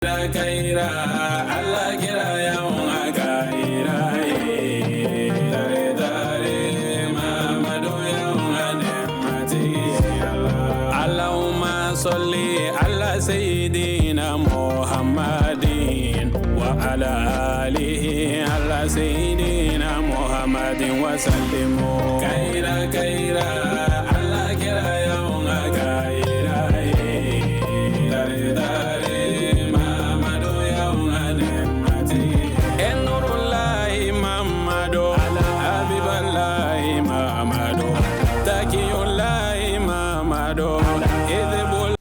Kaira Allah kira yawan kaira dare dare Muhammadu yawan mati Allahumma salli ala sayyidina Muhammadin wa ala alihi ala sayyidina Muhammadin wa sallimu kaira kaira Allah kira yawan kaira dare dare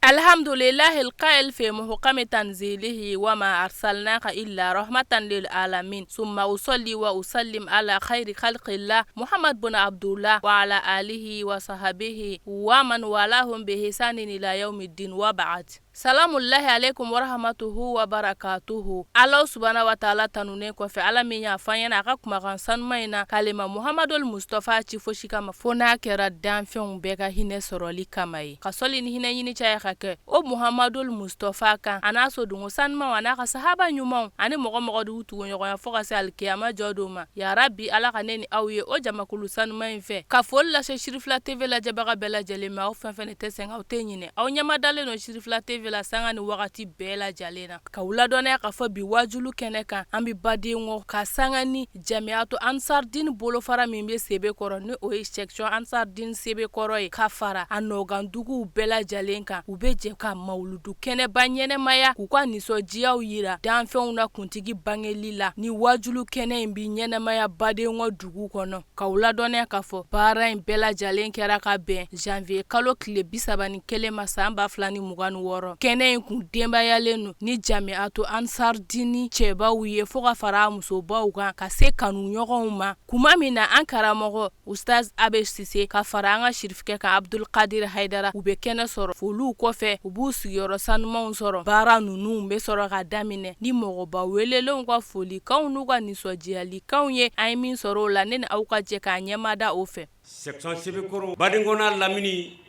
الحمد لله القائل في محكم تنزيله وما أرسلناك إلا رحمة للعالمين ثم أصلي وأسلم على خير خلق الله محمد بن عبد الله وعلى آله وصحبه ومن والاهم بإحسان إلى يوم الدين وبعد. Salamullahi alaikum warahmatuhu wabarakatuhu. Allah subhanahu wa ta'ala tanune ko fe ala min ya fanyana aka kuma kan san maina kalima Muhammadul Mustafa ci fo shikama fona kera danfion be ka hine soroli kamai ka soli ni hine yini chaya ka o Muhammadul Mustafa kan anaso dungo san ma wana ka sahaba nyumon ani mogo du tu nyogo ya fo ka sal kiyama joduma ya rabbi ala ka neni awye o jama kulu san main fe ka fol la shirifla tv la jabaga bela jelema o fenfene tesenga o tenyine aw nyama dale no shirifla tv la sanga ni wakati bela jalena ka wula dona ka fo bi wajulu kene kan ambi badingo ka sanga ni jamiatu ansar din bolo fara mimbe sebe koro ni o section ansar din sebe koro ka fara anogan dugu bela jalenka ubeje ka mauludu kene banyene maya ku kwa niso jiaw yira dan feuna kuntigi bangelila ni wajulu kene mbi nyene maya badingo dugu kono ka wula dona ka fo bara bela jalenkera ka ben janvier kalo kile bisabani kele masamba flani muganu woro kene kun demba yalenu ni jamiatu ansar dini cheba wiye foga fara muso bawga ka se kanu nyogon ma kuma mina ankara mogo ustaz abe sise ka faranga shirifke ka abdul qadir haidara ube kene soro fulu kofe ubu sigoro sanmon soro bara nunu mbe soro ka damine ni mogo ba welelo ngwa foli kaunu ga ni sojiali kaunye aimin soro la nene auka je ka nyemada ofe section sibikoro badingona lamini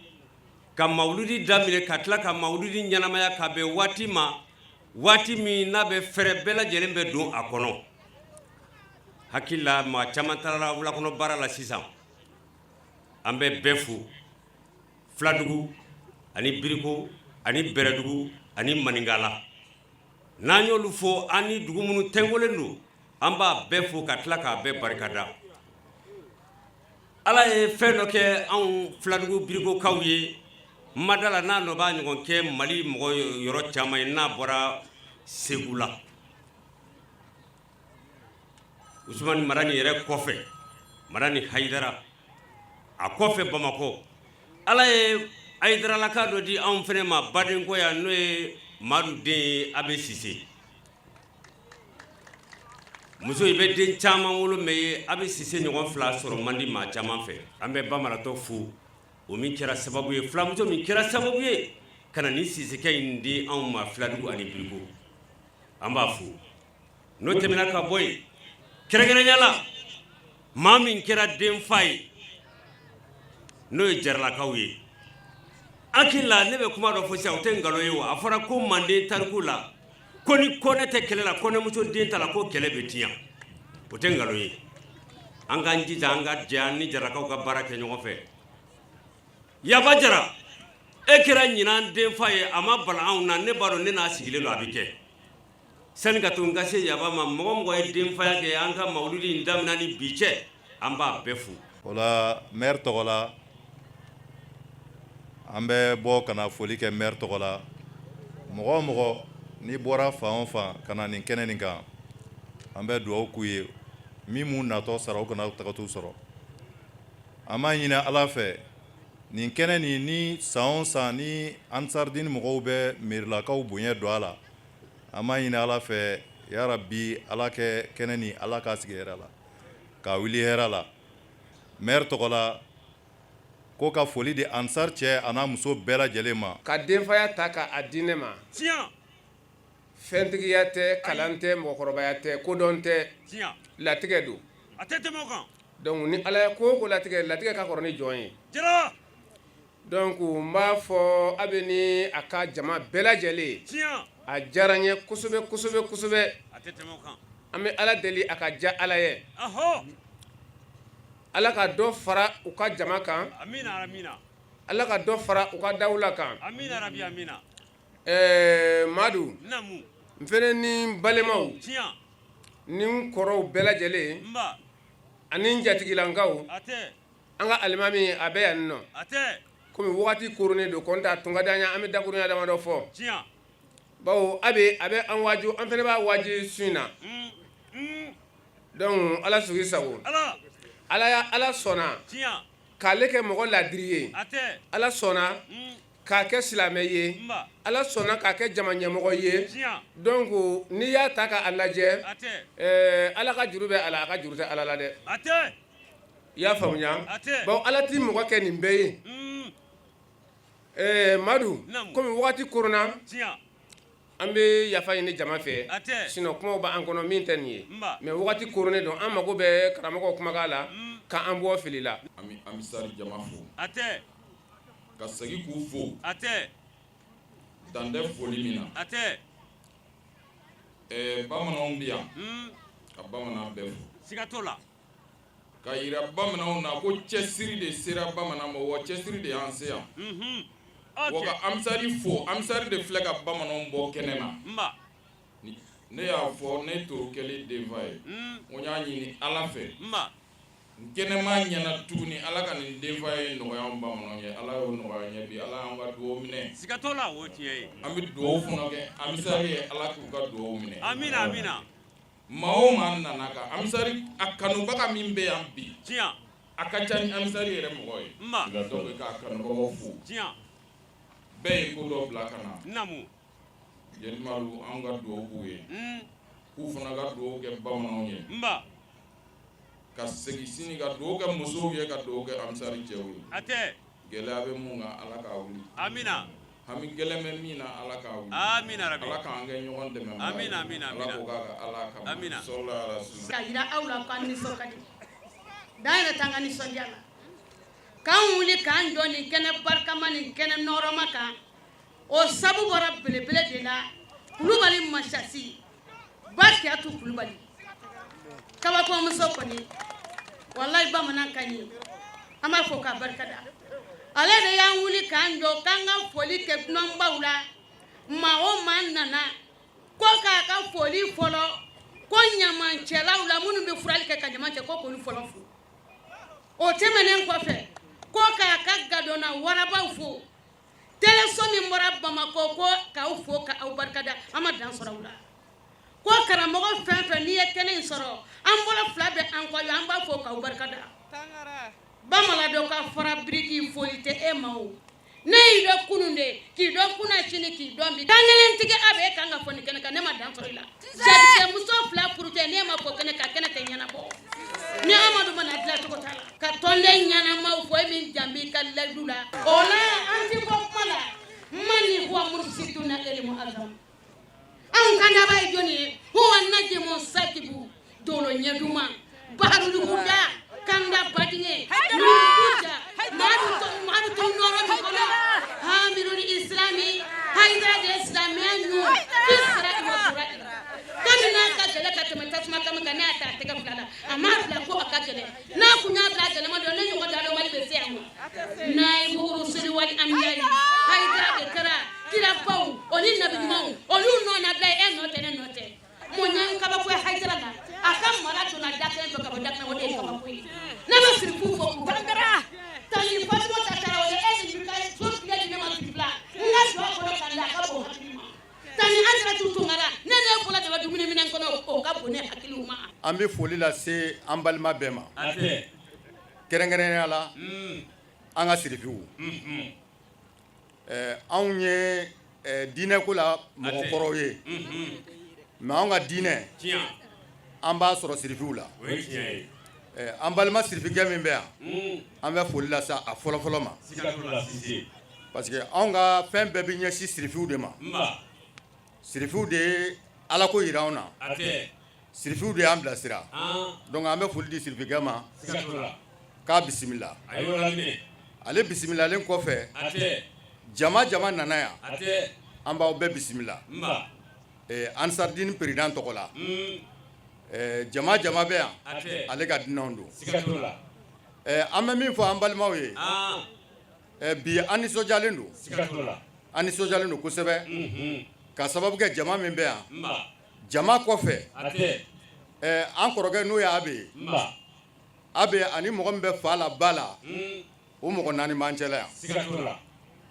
ka mauludi damile katla ka mauludi nyanamaya ka be wati mi na be fere bela jelembe don akono hakilla ma chamantara wula kono barala sisan ambe befu fladugu ani biriko ani beredugu ani maningala nanyo lufo ani dugu munu tengolendu amba befu katla ka be barkada ala e feno ke an fladugu biriko kawye madala na no ba ngon ke mali mo yoro chama na bora segula Usman marani yere kofe marani haidara a kofe bamako ala e haidara la ka do di an fene ma badin ko ya no e madu de abesisi muso ibe den chama wolo me abesisi ngon fla soro mandi ma chama fe ambe bamara to fu o min kera sababu ye flamuso min kera sababu ye kana ni sisike indi an ma fladu ani birgo amba fu no temina ka boy kere nyala mamin kera den fay no jarla kawye akilla nebe kuma do fo sa oten galo yo afara ko mande tarkula koni konete kelela kone muso den tala ko kele betiya oten galo yi anga njita anga jani jaraka ka barake nyofe yabajara ekira nyina den faye ama bala na ne baro ne na sigile lo abike sen ka tunga se yaba ma mo e den faye ke anka mauludi ndamna ni biche amba befu wala maire togola ambe bo kana foli ke maire togola mo ni bora fa kana nin kenen kan ambe do kuye mimu nato sara kana takatu soro ama nyina ala fe nin kene ni saon ni ansardin mogo be mirlakaw bonye do ala ama ina ala fe ya rabbi ala ke kene ni ala ka sigera la ka wili hera la mer togola ko ka foli de ansar che ana muso bela jelema ka denfaya ta ka adine ma tian fentigiyate kalante mokorobayate kodonte tian latige du atete mo kan donc ni ala ko latige ka koroni joyi jira donc m'a fɔ a bɛ ni a ka jama bɛɛ lajɛlen a diyara n ye kosɛbɛ kosɛbɛ kosɛbɛ a tɛ tɛmɛ o kan an bɛ ala deli a ka diya ala ye ahɔ ala ka dɔ fara u ka jama kan amina amina ala ka dɔ fara u ka dawula kan amina rabi amina madu namu n fɛnɛ ni n balemaw tiɲɛ ni n kɔrɔw bɛɛ lajɛlen nba ani n jatigilankaw a tɛ an ka alimami a bɛ yan nɔ a tɛ komi wagati koronnen don kɔn t'a tun ka d'an ye an bɛ dakurunya damadɔ fɔ tiɲɛ bawo a bɛ an waaju an fɛnɛ b'a waaji su in na donc ala sugi sago ala sɔnna tiɲɛ k'ale kɛ mɔgɔ ladiri ye a tɛ ala sɔnna k'a kɛ silamɛ ye nba ala sɔnna k'a kɛ jama ɲɛmɔgɔ ye tiɲɛ donc n'i y'a ta k'a lajɛ a tɛ ala ka juru bɛ ala a ka juru tɛ ala la dɛ a tɛ i y'a faamuya a tɛ bawo ala t'i mɔgɔ kɛ nin bɛɛ ye madu Naamu. komi wagati koronna tiɲɛ an bɛ yafa ɲini jama fɛ a tɛ sinon kumaw b'an kɔnɔ min tɛ nin ye nba mais wagati koronnen don an mago bɛ karamɔgɔw kumakan la k'an bɔ fili la an bɛ sari jama fo a tɛ ka segin k'u fo a tɛ dan tɛ foli min na a tɛ bamananw bɛ yan ka bamanan bɛɛ fo siga t'o la ka yira bamananw na ko cɛsiri de sera bamanan ma wa cɛsiri de y'an se yan wa ka amisari fo amisari de filɛ ka bamananw bɔ kɛnɛ na nba ne y'a fɔ ne toro kɛli denfa ye n y'a ɲini ala fɛ nba kɛnɛma ɲɛna tuguni ala ka nin denfa ye nɔgɔya an bamananw ye ala y'o nɔgɔya ɲɛ bi ala y'an ka dugawu minɛ siga t'o la o tiɲɛ ye an bɛ dugawu fana kɛ amisari ye ala k'u ka dugawu minɛ amina amina maa o maa nana ka amisari a kanubaga min bɛ yan bi tiɲɛ a ka ca ni amisari yɛrɛ mɔgɔ ye nba donc k'a kanubagaw fo tiɲɛ bɛɛ ye ko dɔ bila ka na namu yɛlɛmalu an ka dugawu k'u ye k'u fana ka dugawu kɛ bamananw ye nba ka segin sini ka dugawu kɛ musow ye ka dugawu kɛ amisari cɛw ye a tɛ gɛlɛya bɛ mun kan ala k'a wuli amina hami gɛlɛn bɛ min na ala k'a wuli amina rabi ala k'an kɛ ɲɔgɔn dɛmɛ Amina, amina, ala amina. k'o k'a ka ala kama Amina. sɔrɔla ala sunna ka yira aw la k'an nisɔn ka di dan yɛrɛ t'an ka nisɔndiya la k'an wuli k'an jɔ nin kɛnɛ barikama nin kɛnɛ nɔrɔma kan o sabu bɔra belebele de la kulubali masasi bakiyatu kulubali kabakomuso kɔni walayi bamanan ka ɲi an b'a fɔ k'a barikada ale de y'an wuli k'an jɔ k'an ka foli kɛ dunanbaw la maa o maa nana ko k'a ka foli fɔlɔ ko ɲamancɛlaw la minnu bɛ furali kɛ ka ɲama cɛ ko k'olu fɔlɔ fo o tɛmɛnen kɔfɛ ko k'a ka gadonna warabaw fo teleso min bɔra bamakɔ ko k'aw fo k'aw barikada an ma dan sɔrɔ aw la ko karamɔgɔ fɛn fɛn n'i ye kɛnɛ in sɔrɔ an bolo fila bɛ an kɔ an b'a fo k'aw barikada bamaladɔ ka fara biriki foli tɛ e ma o ne y'i dɔn kunun de k'i dɔn kunna sini k'i dɔn bi kan kelen tigi a bɛ e kan ka fɔ nin kɛnɛ kan ne ma dan sɔrɔ i la jadikɛ muso fila furutɛ n'e ma fɔ kɛnɛ kan kɛnɛ tɛ ɲɛnabɔ ni amadu mana dilan cogo t'a la ka tɔnden ɲɛnamaw fɔ e min janbi ka layidu la o la an ti bɔ kuma la mani huwa mursituna elimu azam anw ka daba ye jɔnni ye huwa najimu sakibu dolo ɲɛduma baharuluguda kanda badinge nukuja maadu to nɔrɔ min kɔnɔ hamirul islami haidara de islamiya ɲu fisira iwasura kami n'a ka gɛlɛ ka tɛmɛ tasuma kami kan ne y'a ta a tɛgɛ fila la a m'a bila ko a ka gɛlɛ n'a kun y'a bila a gɛlɛma dɔn ne ɲɔgɔn da dɔn wali bɛ se yan ma n'a ye burusiri wali amiyayi haidara de kɛra kirabaw o ni nabi ɲumanw olu nɔ na bila e nɔ tɛ ne nɔ tɛ mun y'an kabako ye haidara la a ka mara donna da kelen fɛ ka bɔ da kelen o de ye kabako ye ne bɛ sirifu fɔ k'u bangara tani fatima ta taara o ye e ni birika ye so tigɛ di ne ma siri fila n ka jɔ a kɔnɔ ka da a ka bon hakili ma tani an sera tu tunkara ne ne fɔlɔ de bɛ dumuni minɛn kɔnɔ o ka bon ne hakiliw ma. an bɛ foli lase an balima bɛɛ ma a tɛ kɛrɛnkɛrɛnnenya la an ka sirifiw anw ye diinɛko la mɔgɔkɔrɔw ye mais anw ka diinɛ tiɲɛ an b'a sɔrɔ sirifiw la o ye tiɲɛ ye an balima sirifikɛ min bɛ yan an bɛ foli lase a fɔlɔfɔlɔ ma siga t'o la sise parce que anw ka fɛn bɛɛ bɛ ɲɛsin sirifiw de ma nba sirifiw de ye ala ko yira anw na a tɛ sirifiw de y'an bilasira han donc an bɛ foli di sirifikɛ ma siga t'o la k'a bisimila a y'o laminɛ ale bisimilalen kɔfɛ a tɛ jama nana yan a tɛ an b'aw bɛɛ bisimila ansardine président tɔgɔ la jama jama bɛ yan ale ka dunanw don an bɛ min fɔ an balimaw ye bi an nisɔndiyalen don an nisɔndiyalen don kosɛbɛ ka sababu kɛ jama min bɛ yan jama kɔfɛ an kɔrɔkɛ n'o ye Abe ani mɔgɔ min bɛ fa la ba la o mɔgɔ 4 b'an cɛla yan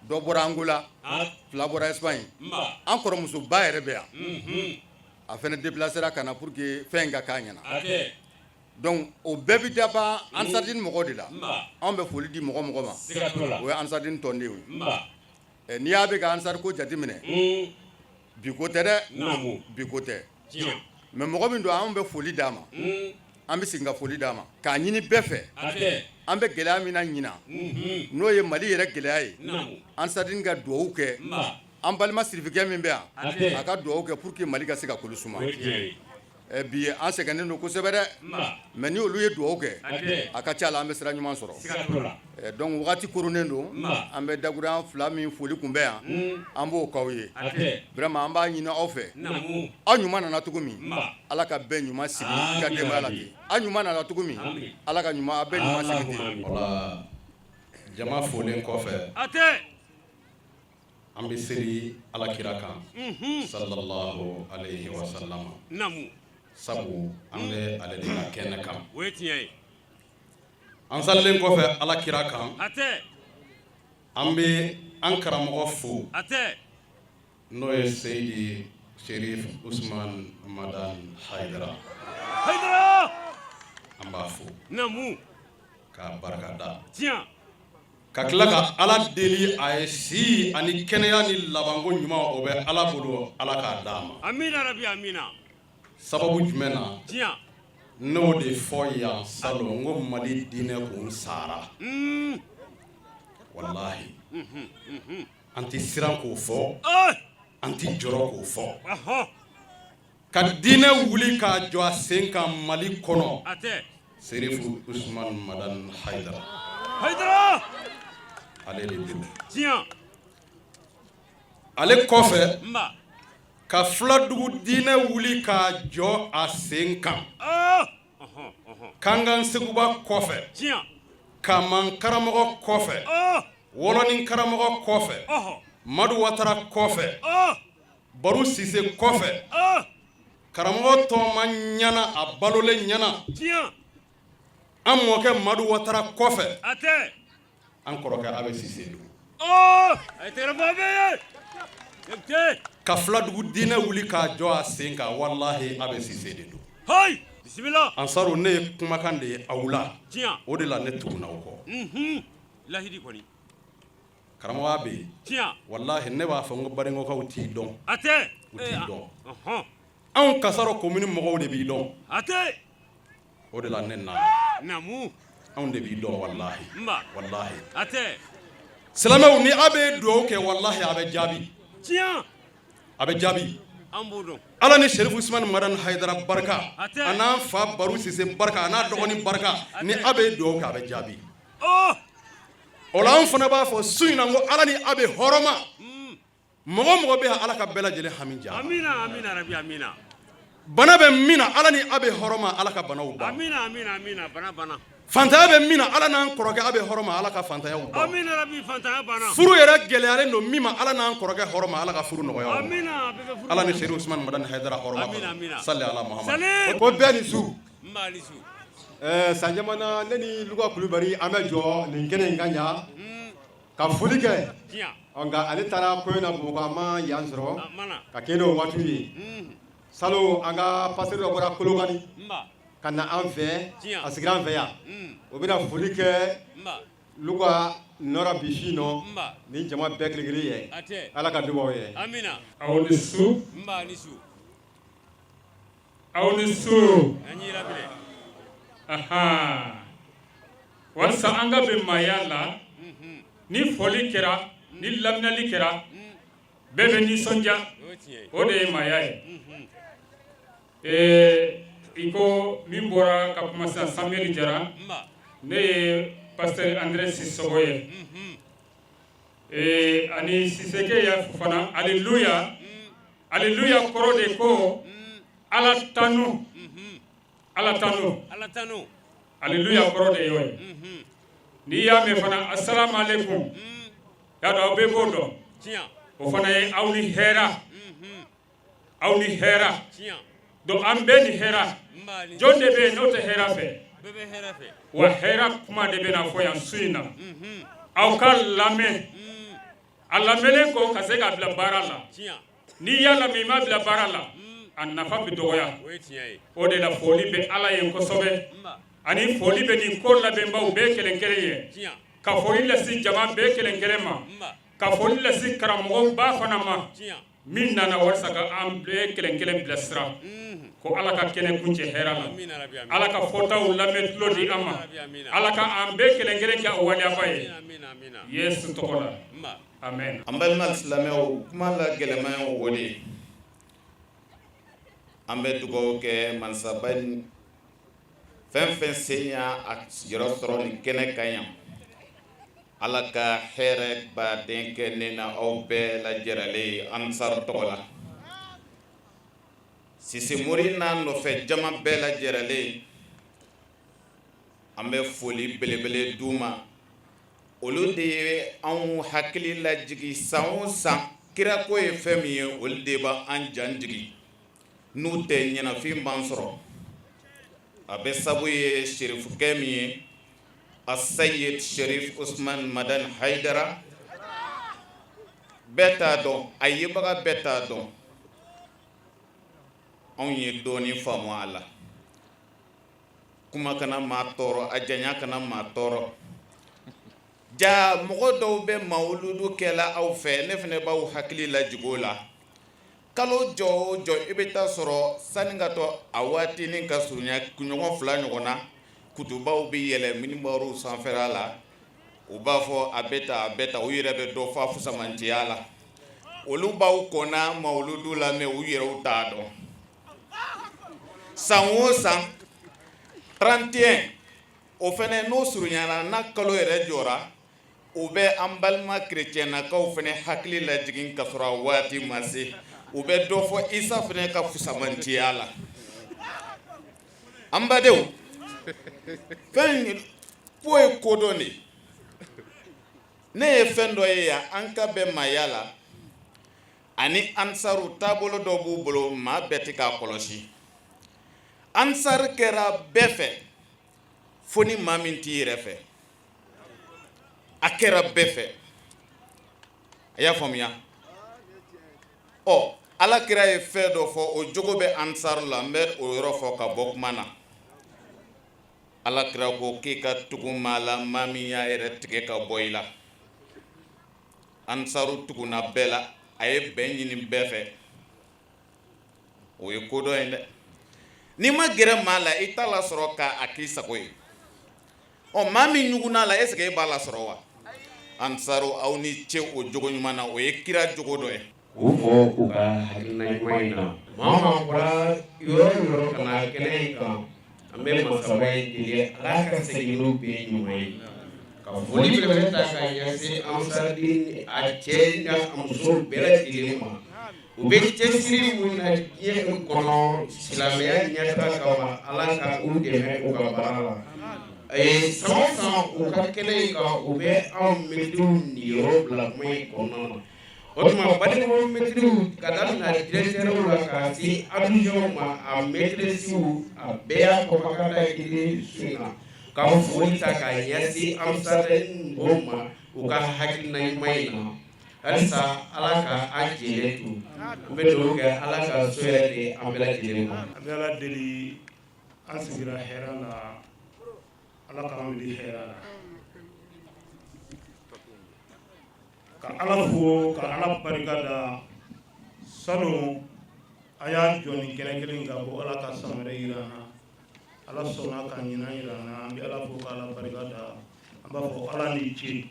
dɔ bɔra Angola 2 bɔra Espagne an kɔrɔmuso ba yɛrɛ bɛ yan a fɛnɛ déplacera ka na pour que fɛn in ka k'a ɲɛna donc o bɛɛ bi daba ansardine mɔgɔ de la an bɛ foli di mɔgɔ mɔgɔ ma o ye ansardine tɔnden ye n'i y'a bɛ ka ansar ko jate minɛ bi ko tɛ dɛ bi ko tɛ mais mɔgɔ min don an bɛ foli d'a ma an bɛ segin ka foli d'a ma k'a ɲini bɛɛ fɛ an bɛ gɛlɛya min na ɲina n'o ye Mali yɛrɛ gɛlɛya ye ansardine ka duwawu kɛ an balima sirifikɛ min bɛ yan a ka duwawu kɛ pour que Mali ka se ka kolo suma bi an sɛgɛnnen don kosɛbɛ dɛ mais ni olu ye duwawu kɛ a ka ca la an bɛ sira ɲuman sɔrɔ donc wagati koronnen don an bɛ dakuruyan 2 min foli kun bɛ yan an b'o k'aw ye vraiment an b'a ɲini aw fɛ aw ɲuman nana cogo min Ala ka bɛɛ ɲuman sigi ka denbaya la ten aw ɲuman nana cogo min Ala ka ɲuman a bɛɛ ɲuman sigi ten wala jama folen kɔfɛ an bɛ seli alakira kan sallallahu alayhi wa sallam sabu an bɛ ale de ka kɛnɛ kan o ye tiɲɛ ye an salilen kɔfɛ alakira kan an bɛ an karamɔgɔ fo n'o ye Seydi Sherif Usman Madan Haidara an b'a fo ka barika da ka tila ka Ala deli a ye si ani kɛnɛya ni labanko ɲuman o bɛ Ala bolo Ala k'a d'a ma amina rabi amina sababu jumɛn na n'o de fɔ yan salon n ko Mali diinɛ kun sara wallahi an ti siran k'o fɔ an ti jɔrɔ k'o fɔ ka diinɛ wuli k'a jɔ a sen kan Mali kɔnɔ Serifu Usman Madan Haidara ale de bɛ ale kɔfɛ ka Filadugu diinɛ wuli k'a jɔ a sen kan Kangan Seguba kɔfɛ Kaman karamɔgɔ kɔfɛ Wɔlɔni karamɔgɔ kɔfɛ Madu Watara kɔfɛ Baru Sise kɔfɛ karamɔgɔ tɔma ɲana a balolen ɲana an mɔkɛ Madu Watara kɔfɛ an kɔrɔkɛ Abe Sise don ka Filadugu diinɛ wuli k'a jɔ a sen kan wallahi Abe Sise de don Ansaru ne ye kumakan de ye aw la o de la ne tuguna aw kɔ lahidi kɔni karamɔgɔ Abe wallahi ne b'a fɔ n ko Baringɔkaw t'i dɔn u t'i dɔn anw Kasaro commune mɔgɔw de b'i dɔn o de la ne nana anw de b'i dɔn wallahi silamɛw ni Abe ye duwawu kɛ wallahi a bɛ jaabi a bɛ jaabi Ala ni Sherif Usman Madan Haidara barika a n'an fa Baru Sise barika a n'a dɔgɔnin barika ni Abe ye duwawu kɛ a bɛ jaabi o la an fana b'a fɔ su in na n ko Ala ni Abe hɔrɔma mɔgɔ mɔgɔ bɛ yan Ala ka bɛɛ lajɛlen hami diya amina rabi amina bana bɛ min na Ala ni Abe hɔrɔma Ala ka banaw ban amina bana fantanya bɛ min na Ala n'an kɔrɔkɛ Abe hɔrɔma Ala ka fantanyaw ban amina rabi fantanya bana furu yɛrɛ gɛlɛyalen don min ma Ala n'an kɔrɔkɛ hɔrɔma Ala ka furu nɔgɔya amina Ala ni Sherif Usman Madan Haidara hɔrɔma salli ala Muhammad ko bɛɛ ni su Sanjamana ne ni Luga Kulubali an bɛ jɔ nin kɛnɛ in ka ɲa ka foli kɛ nka ale taara ko in na Bamakɔ a ma yan sɔrɔ ka kɛ n'o waati ye salon an ka pasteur dɔ bɔra Kolokani ka na an fɛ a sigira an fɛ yan o bɛna foli kɛ Luga Nora Bifino ni jama bɛɛ kelen-kelen ye Ala ka dubaw ye aw ni su walasa an ka bɛn maaya la ni foli kɛra ni laminali kɛra bɛɛ bɛ nisɔndiya o de ye maaya ye iko min bɔra ka kuma sisan Samuel Jara ne ye pasteur André Sissogo ye ani siseke ya fana alleluya alleluya kɔrɔ de ko ala tanu ala tanu alleluya kɔrɔ de yo ni y'a mɛn fana assalamu alaikum ya do be bo do o fana ye aw ni hɛra do an bɛɛ ni hɛra jɔn de bɛ n'o tɛ hɛra fɛ wa hɛra kuma de bɛ na fɔ yan su in na aw ka lamɛn a lamɛnlen ko ka se ka bila baara la n'i y'a lamɛn i ma bila baara la a nafa bɛ dɔgɔya o de la foli bɛ ala ye kosɛbɛ ani foli bɛ nin ko labɛnbaw bɛɛ kelen-kelen ye ka foli lase jama bɛɛ kelen-kelen ma ka foli lase karamɔgɔ ba fana ma min nana walasa ka an bɛɛ kelen-kelen bilasira ko ala ka kɛnɛ kuncɛ hɛrɛ la ala ka fɔtaw lamɛn tulo di an ma ala ka an bɛɛ kelen-kelen kɛ o waleyafa ye yesu tɔgɔ la amen. An balima silamɛw kuma la gɛlɛman ye o de ye an bɛ dugawu kɛ mansaba in fɛn fɛn sen y'a yɔrɔ sɔrɔ nin kɛnɛ kan yan ala ka hɛrɛ baden kɛ ne na aw bɛɛ lajɛrɛlen ansar tɔgɔ la Sise Mori n'a nɔfɛ jama bɛɛ lajɛrɛlen an bɛ foli belebele d'u ma olu de ye anw hakili lajigi san o san kira ko ye fɛn min ye olu de b'a an jan jigi n'u tɛ ɲɛnafin b'an sɔrɔ a bɛ sabu ye sherifukɛ min ye Asayid Sherif Usman Madan Haidara bɛɛ t'a dɔn a yebaga bɛɛ t'a dɔn anw ye dɔɔni faamu a la kuma kana maa tɔɔrɔ a janya kana maa tɔɔrɔ ja mɔgɔ dɔw bɛ mawuludu kɛla aw fɛ ne fana b'aw hakili lajigo la kalo jɔ o jɔ i bɛ taa sɔrɔ sani ka tɔ a waati ni ka surunya kunɲɔgɔn 2 ɲɔgɔn na kutubaw bɛ yɛlɛ minibariw sanfɛla la u b'a fɔ a bɛ ta u yɛrɛ bɛ dɔ fɔ fusamantiya la olu b'aw kɔnna mawuludu la mɛ u yɛrɛw t'a dɔn san o san 31 o fana n'o surunyana n'a kalo yɛrɛ jɔra u bɛ an balima kerecɛnnakaw fana hakili lajigin ka sɔrɔ a waati ma se u bɛ dɔ fɔ Isa fana ka fusamantiya la an badenw fɛn ko ye kodɔn de ne ye fɛn dɔ ye yan an ka bɛn maaya la ani ansaru taabolo dɔ b'u bolo maa bɛɛ tɛ k'a kɔlɔsi ansar kɛra bɛɛ fɛ fo ni maa min t'i yɛrɛ fɛ a kɛra bɛɛ fɛ a y'a faamuya alakira ye fɛn dɔ fɔ o jogo bɛ ansar la n bɛ o yɔrɔ fɔ ka bɔ kuma na alakira ko k'i ka tugu maa la maa min y'a yɛrɛ tigɛ ka bɔ i la ansaru tuguna bɛɛ la a ye bɛn ɲini bɛɛ fɛ o ye kodɔn ye dɛ n'i ma gɛrɛ maa la i t'a la sɔrɔ k'a k'i sago ye maa min ɲugun'a la est-ce que e b'a la sɔrɔ wa ansaru aw ni ce o jogo ɲuman na o ye kira jogo dɔ ye u fɔ u ka hakilina ɲuman in na maa bɔra yɔrɔ yɔrɔ ka na kɛnɛ in kan an bɛ masaba in deli ala ka segin n'o bɛɛ ɲuman ye ka foli belebele ta ka ɲɛsin Ansarudine a cɛ n'a muso bɛɛ lajɛlen ma u bɛ cɛsiri mun na diɲɛ kɔnɔ silamɛya ɲɛtaga kama ala ka u dɛmɛ u ka baara la san o san u ka kɛnɛ in kan u bɛ anw mɛtiriw niyɔrɔ bila kuma in kɔnɔna na o tuma badenma mɛtiriw ka daminɛ directɛrw la ka se adjointw ma a mɛtiresiw a bɛɛ y'a fɔbagada kelen su in na ka foli ta ka ɲɛsin Ansarudine mɔgɔw ma u ka hakilina ɲuman in na halisa ala ka an jɛlen to an bɛ dugawu kɛ ala ka so yɛrɛ di an bɛɛ lajɛlen ma an bɛ ala deli an sigira hɛrɛ la ala k'an wuli hɛrɛ la ka ala fo ka ala barika da sanu a y'a jɔ nin kɛnɛ kelen kan ko ala ka san wɛrɛ yira an na ala sɔnna ka ɲinan yira an na an bɛ ala fo ka ala barika da an b'a fɔ ala ni ce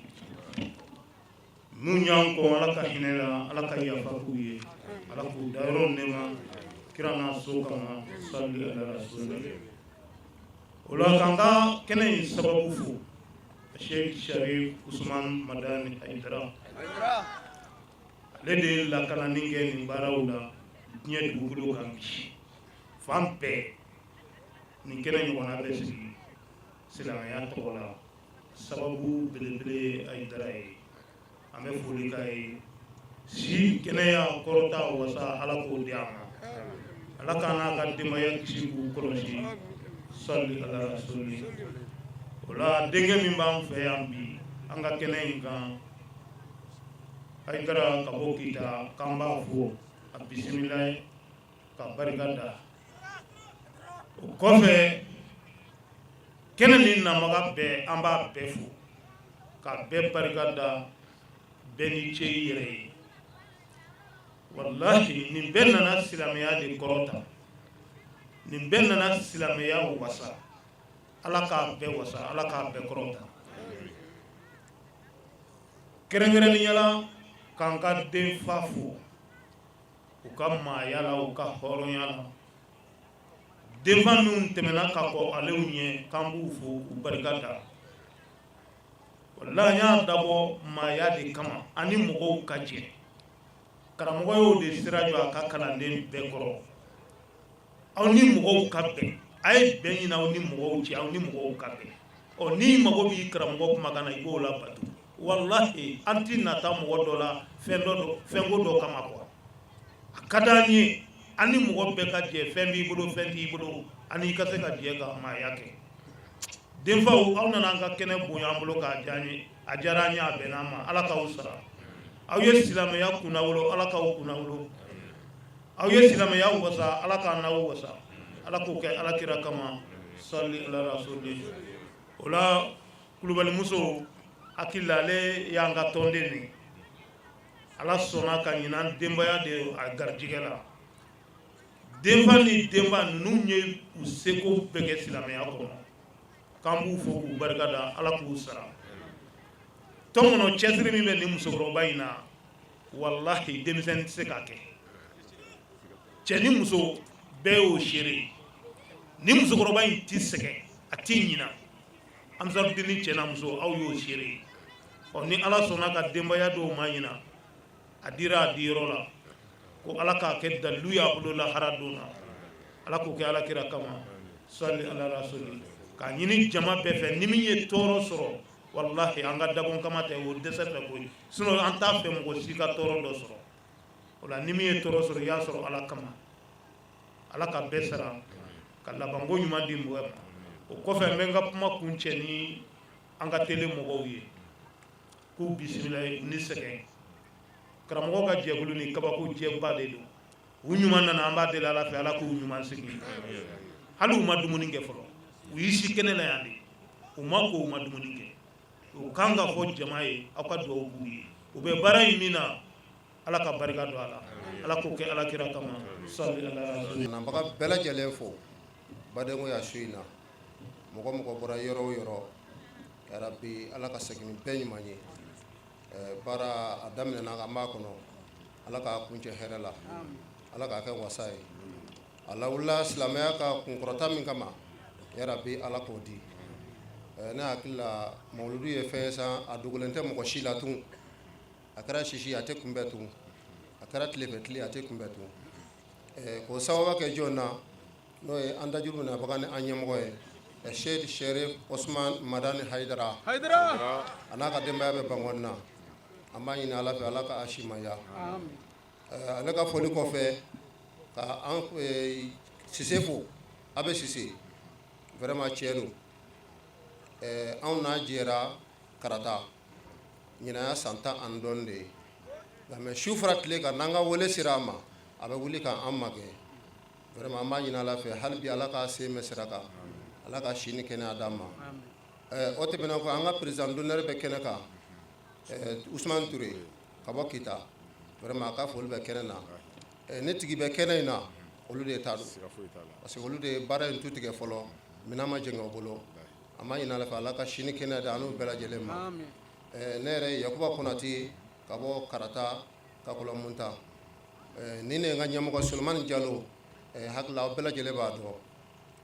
mun y'an kɔn ala ka hinɛ la ala ka yafa k'u ye ala k'u da yɔrɔ nɛma kira n'a so kama salli ala rasulillah o la k'an ka kɛnɛ in sababu fo Sheikh Sharif Usman Madan Haidara ale de ye lakanani kɛ nin baaraw la diɲɛ dugukolo kan bi fan bɛɛ nin kɛnɛ ɲɔgɔnna bɛ sigi silamɛya tɔgɔ la sababu belebele Ayidara ye an bɛ foli k'a ye si kɛnɛya kɔrɔta wasa Ala k'o di a ma Ala k'an n'a ka denbaya kisi k'u kɔlɔsi salli ala rasuli o la denkɛ min b'an fɛ yan bi an ka kɛnɛ in kan Ayidara ka bɔ Kita k'an b'a fo a bisimila ka barika da o kɔfɛ kɛnɛ ni namaga bɛɛ an b'a bɛɛ fo ka bɛɛ barika da bɛɛ ni ce i yɛrɛ ye wallahi nin bɛɛ nana silamɛya de kɔrɔta nin bɛɛ nana silamɛya wasa Ala k'a bɛɛ wasa Ala k'a bɛɛ kɔrɔta kɛrɛnkɛrɛnnenya la k'an ka denfa fo u ka maaya la u ka hɔrɔnya la denfa minnu tɛmɛna ka kɔ alew ɲɛ k'an b'u fo u barika da wallahi an y'a dabɔ maaya de kama ani mɔgɔw ka jɛ karamɔgɔ y'o de sira jɔ a ka kalanden bɛɛ kɔrɔ aw ni mɔgɔw ka bɛn a ye bɛn ɲini aw ni mɔgɔw cɛ aw ni mɔgɔw ka bɛn n'i mago b'i karamɔgɔ kumakan na i b'o la bato wallahi an ti nata mɔgɔ dɔ la fɛnko dɔ kama quoi a ka d'an ye an ni mɔgɔ bɛɛ ka jɛ fɛn b'i bolo fɛn t'i bolo ani i ka se ka jɛ ka maaya kɛ denfaw aw nana an ka kɛnɛ bonya an bolo k'a diya an ye a diyara an ye a bɛnna an ma Ala k'aw sara aw ye silamɛya kunnawolo Ala k'aw kunnawolo aw ye silamɛya wasa Ala k'a n'aw wasa Ala k'o kɛ Alakira kama salli ala rasuli o la Kulubali muso hakili la ale y'an ka tɔnden nin Ala sɔnna ka ɲinan denbaya de a garijɛgɛ la denfa ni denba ninnu ye u seko bɛɛ kɛ silamɛya kɔnɔ k'an b'u fo k'u barika da Ala k'u sara tɔn kɔnɔ cɛsiri min bɛ nin musokɔrɔba in na wallahi denmisɛnnin tɛ se k'a kɛ cɛ ni muso bɛɛ y'o seere ni musokɔrɔba in tɛ sɛgɛn a tɛ ɲina Amsaridini cɛ n'a muso aw y'o seere ni Ala sɔnna ka denbaya dɔw ma ɲina a dira a diyɔrɔ la ko Ala k'a kɛ dalilu y'a bolo lahara don na Ala k'o kɛ Alakira kama salli ala rasuli k'a ɲini jama bɛɛ fɛ ni min ye tɔɔrɔ sɔrɔ wallahi an ka dabɔn kama tɛ o dɛsɛ fɛ koyi sinon an t'a fɛ mɔgɔ si ka tɔɔrɔ dɔ sɔrɔ o la ni min ye tɔɔrɔ sɔrɔ i y'a sɔrɔ Ala kama Ala ka bɛɛ sara ka labanko ɲuman di mɔgɔ ma o kɔfɛ n bɛ n ka kuma kuncɛ ni an ka tele mɔgɔw ye k'u bisimila ni sɛgɛn karamɔgɔ ka jɛkulu ni kabako jɛba de don u ɲuman nana an b'a deli Ala fɛ Ala k'u ɲuman sigi hali u ma dumuni kɛ fɔlɔ u y'i si kɛnɛ la yan de u ma ko u ma dumuni kɛ u kan ka fɔ jama ye aw ka dugawu b'u ye u bɛ baara in min na Ala ka barika don a la Ala k'o kɛ Alakira kama salli ala rasuli nabaga bɛɛ lajɛlen fo badengoya su in na mɔgɔ mɔgɔ bɔra yɔrɔ o yɔrɔ yarabi Ala ka segin bɛɛ ɲuman ye baara a daminɛna an b'a kɔnɔ Ala k'a kuncɛ hɛrɛ la Ala k'a kɛ wasa ye a lawulila silamɛya ka kunkɔrɔta min kama yarabi Ala k'o di ne hakili la mawuludu ye fɛn ye san a dogolen tɛ mɔgɔ si la tun a kɛra sisi a tɛ kunbɛn tun a kɛra tilefɛ tile a tɛ kunbɛn tun k'o sababu kɛ jɔn na n'o ye an dajuru nabaga ni an ɲɛmɔgɔ ye Seydi Sherif Osman Madani Hayidara a n'a ka denbaya bɛ Bangɔni na an b'a ɲini Ala fɛ Ala ka a simaya ale ka foli kɔfɛ ka an Sise fo a bɛ Sise vraiment tiɲɛ don anw n'a jɛra karata ɲinaya san 10 ani dɔɔni de ye nka mais su fara tile kan n'an ka wele sera a ma a bɛ wuli k'an magɛ vraiment an b'a ɲini Ala fɛ hali bi Ala k'a sen mɛn sira kan Ala ka si ni kɛnɛya d'an ma o tɛmɛnen kɔ an ka président d'honneur bɛ kɛnɛ kan Ousmane Touré ka bɔ Kita vraiment a ka foli bɛ kɛnɛ na ne tigi bɛ kɛnɛ in na olu de ta don parce que olu de ye baara in tu tigɛ fɔlɔ minɛn ma jɛngɛ o bolo an b'a ɲini Ala fɛ Ala ka si ni kɛnɛya d'an n'u bɛɛ lajɛlen ma ne yɛrɛ ye Yakuba Konate ka bɔ Karata Kakɔlɔmunta ni ne ye n ka ɲɛmɔgɔ Solomani Jalo hakili la aw bɛɛ lajɛlen b'a dɔn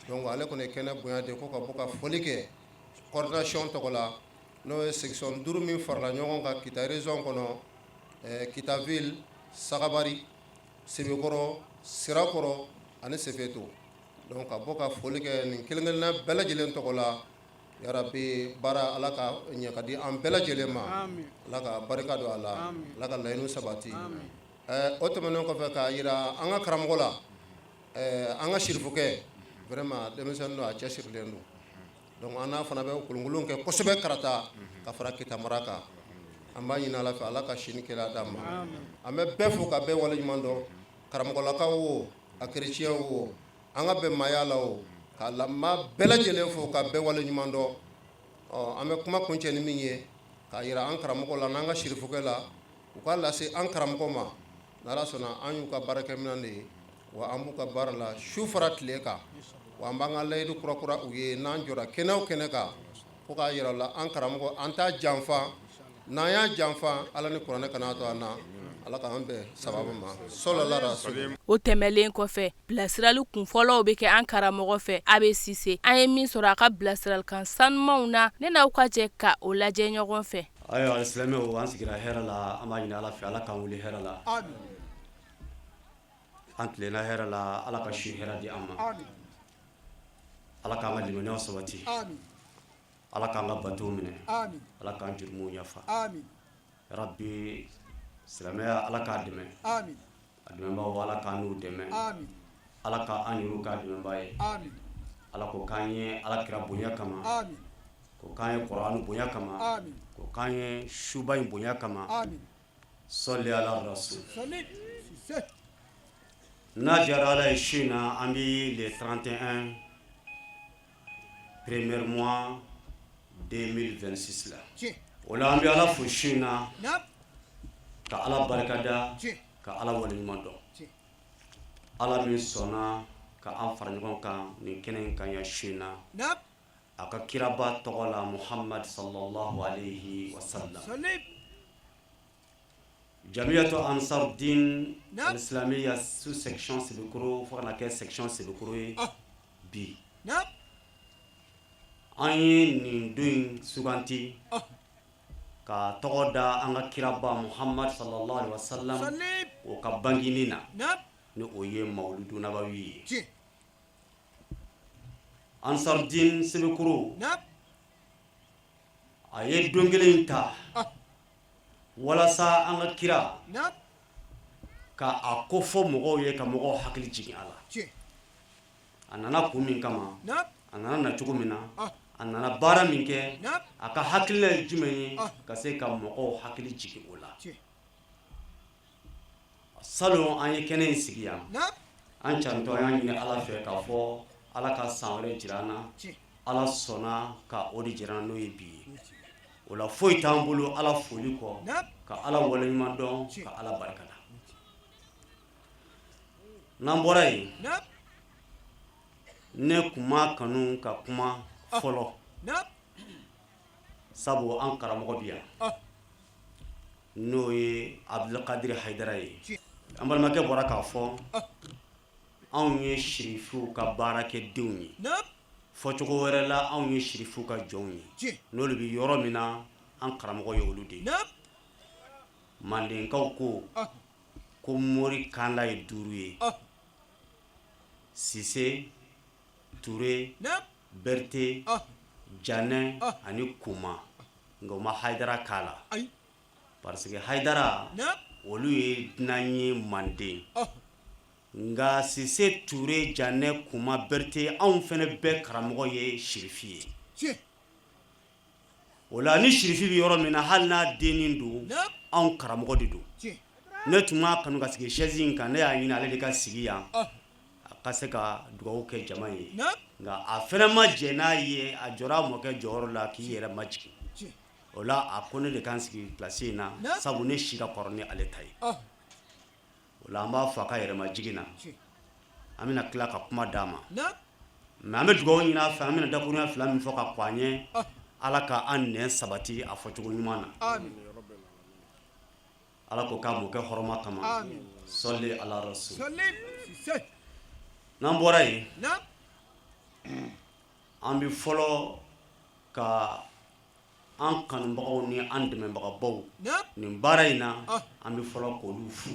donc ale kɔni ye kɛnɛ bonya de ko ka bɔ ka foli kɛ coordination tɔgɔ la n'o ye section 5 min farala ɲɔgɔn kan Kita région kɔnɔ Kita ville Sagabari Sebekɔrɔ Sirakɔrɔ ani Sefeto donc ka bɔ ka foli kɛ nin kelen-kelenna bɛɛ lajɛlen tɔgɔ la yarabi baara Ala ka ɲɛ ka di an bɛɛ lajɛlen ma Ala ka barika don a la Ala ka laɲiniw sabati o tɛmɛnen kɔfɛ k'a yira an ka karamɔgɔ la an ka sirifukɛ vraiment denmisɛnnin don a cɛsirilen don donc an n'a fana bɛ kolonkolon kɛ kosɛbɛ karata ka fara Kita mara kan an b'a ɲini Ala fɛ Ala ka sini kɛnɛya d'an ma an bɛ bɛɛ fo ka bɛɛ waleɲuman dɔn karamɔgɔlakaw o a chrétien o an ka bɛn maaya la o ka lamɛn bɛɛ lajɛlen fo ka bɛɛ waleɲuman dɔn an bɛ kuma kuncɛ ni min ye k'a yira an karamɔgɔ la n'an ka sirifukɛ la u k'a lase an karamɔgɔ ma n'Ala sɔnna an y'u ka baarakɛminɛn de ye wa an b'u ka baara la su fara tile kan wa an b'an ka layidu kurakura u ye n'an jɔra kɛnɛ o kɛnɛ kan fo k'a yira la an karamɔgɔ an t'a janfa n'an y'a janfa Ala ni kuranɛ kana to an na Ala k'an bɛn sababu ma sallallahu alaihi wasallam. O tɛmɛlen kɔfɛ bilasirali kunfɔlɔw bɛ kɛ an karamɔgɔ fɛ AB Cisse an ye min sɔrɔ a ka bilasiralikan sanumanw na ne n'aw ka jɛ ka o lajɛ ɲɔgɔn fɛ. Ayiwa alisilamɛw an sigira hɛrɛ la an b'a ɲini Ala fɛ Ala k'an wuli hɛrɛ la. An tilenna hɛrɛ la Ala ka su hɛrɛ di an ma. Ala k'an ka limaniyaw sabati. Ala k'an ka batow minɛ. Ala k'an jurumu yafa. Rabbi silamɛya Ala k'a dɛmɛ. A dɛmɛbaaw Ala k'an n'u dɛmɛ. Ala k'an yɛrɛw k'a dɛmɛbaa ye. Ala ko k'an ye Alakira bonya kama. Ko k'an ye Kur'ani bonya kama. Ko k'an ye suba in bonya kama. Salli ala rasul. N'a diyara Ala ye su in na an bɛ le 31 premier mois 2026 la. O la an bɛ Ala fo su in na ka Ala barikada ka Ala waleɲuman dɔn. Ala min sɔnna ka an fara ɲɔgɔn kan nin kɛnɛ in kan yan su in na a ka kiraba tɔgɔ la Muhammad sallallahu alayhi wa sallam. Jamiyatu Ansar Din Al-Islamiyya sous section Sebekoro fo kana kɛ section Sebekoro ye bi. An ye nin don in suganti ka tɔgɔ da an ka kiraba Muhammad sallallahu alaihi wasallam o ka bangini na ni o ye Mawludu Nabawi ye. Ansar Din Sebekoro a ye don kelen ta walasa an ka kira ka a ko fɔ mɔgɔw ye ka mɔgɔw hakili jigin a la. A nana kun min kama a nana na cogo min na a nana baara min kɛ a ka hakilila ye jumɛn ye ka se ka mɔgɔw hakili jigin o la. Salon an ye kɛnɛ in sigi yan an cantɔ an y'a ɲini Ala fɛ k'a fɔ Ala ka san wɛrɛ jira an na Ala sɔnna ka o de jira n'o ye bi ye. O la foyi t'an bolo Ala foli kɔ ka Ala waleɲuman dɔn ka Ala barikada. N'an bɔra yen ne kun ma kanu ka kuma fɔlɔ sabu an karamɔgɔ bi yan n'o ye Abdulkadir Hayidara ye. An balimakɛ bɔra k'a fɔ anw ye sirifiw ka baarakɛdenw ye. Fɔcogo wɛrɛ la anw ye sirifiw ka jɔnw ye n'olu bɛ yɔrɔ min na an karamɔgɔ ye olu de ye. Mandenkaw ko Mori kanla ye 5 ye. Sise, Ture, Berete, Janɛ ani Kuma nka o ma Hayidara k'a la parce que Hayidara olu ye dunan ye Manden nka Sise, Ture, Janɛ, Kuma, Berete anw fana bɛɛ karamɔgɔ ye sirifi ye. O la ni sirifi bɛ yɔrɔ min na hali n'a dennin don anw karamɔgɔ de don. Ne tun ma kanu ka sigi chaise in kan ne y'a ɲini ale de ka sigi yan a ka se ka dugawu kɛ jama ye nka a fana ma jɛ n'a ye a jɔra a mɔkɛ jɔyɔrɔ la k'i yɛrɛ majigin. O la a ko ne de kan sigi place in na sabu ne si ka kɔrɔ ni ale ta ye. O la an b'a fɔ a ka yɛrɛ majigin na an bɛna tila ka kuma d'a ma mais an bɛ dugawu ɲini a fɛ an bɛna dakuruɲɛ 2 min fɔ ka kɔn an ɲɛ Ala ka an nɛn sabati a fɔcogo ɲuman na. Ala ko k'a mɔkɛ hɔrɔma kama sɔli ala rasul. N'an bɔra yen an bɛ fɔlɔ ka an kanubagaw ni an dɛmɛbagabaw nin baara in na an bɛ fɔlɔ k'olu fu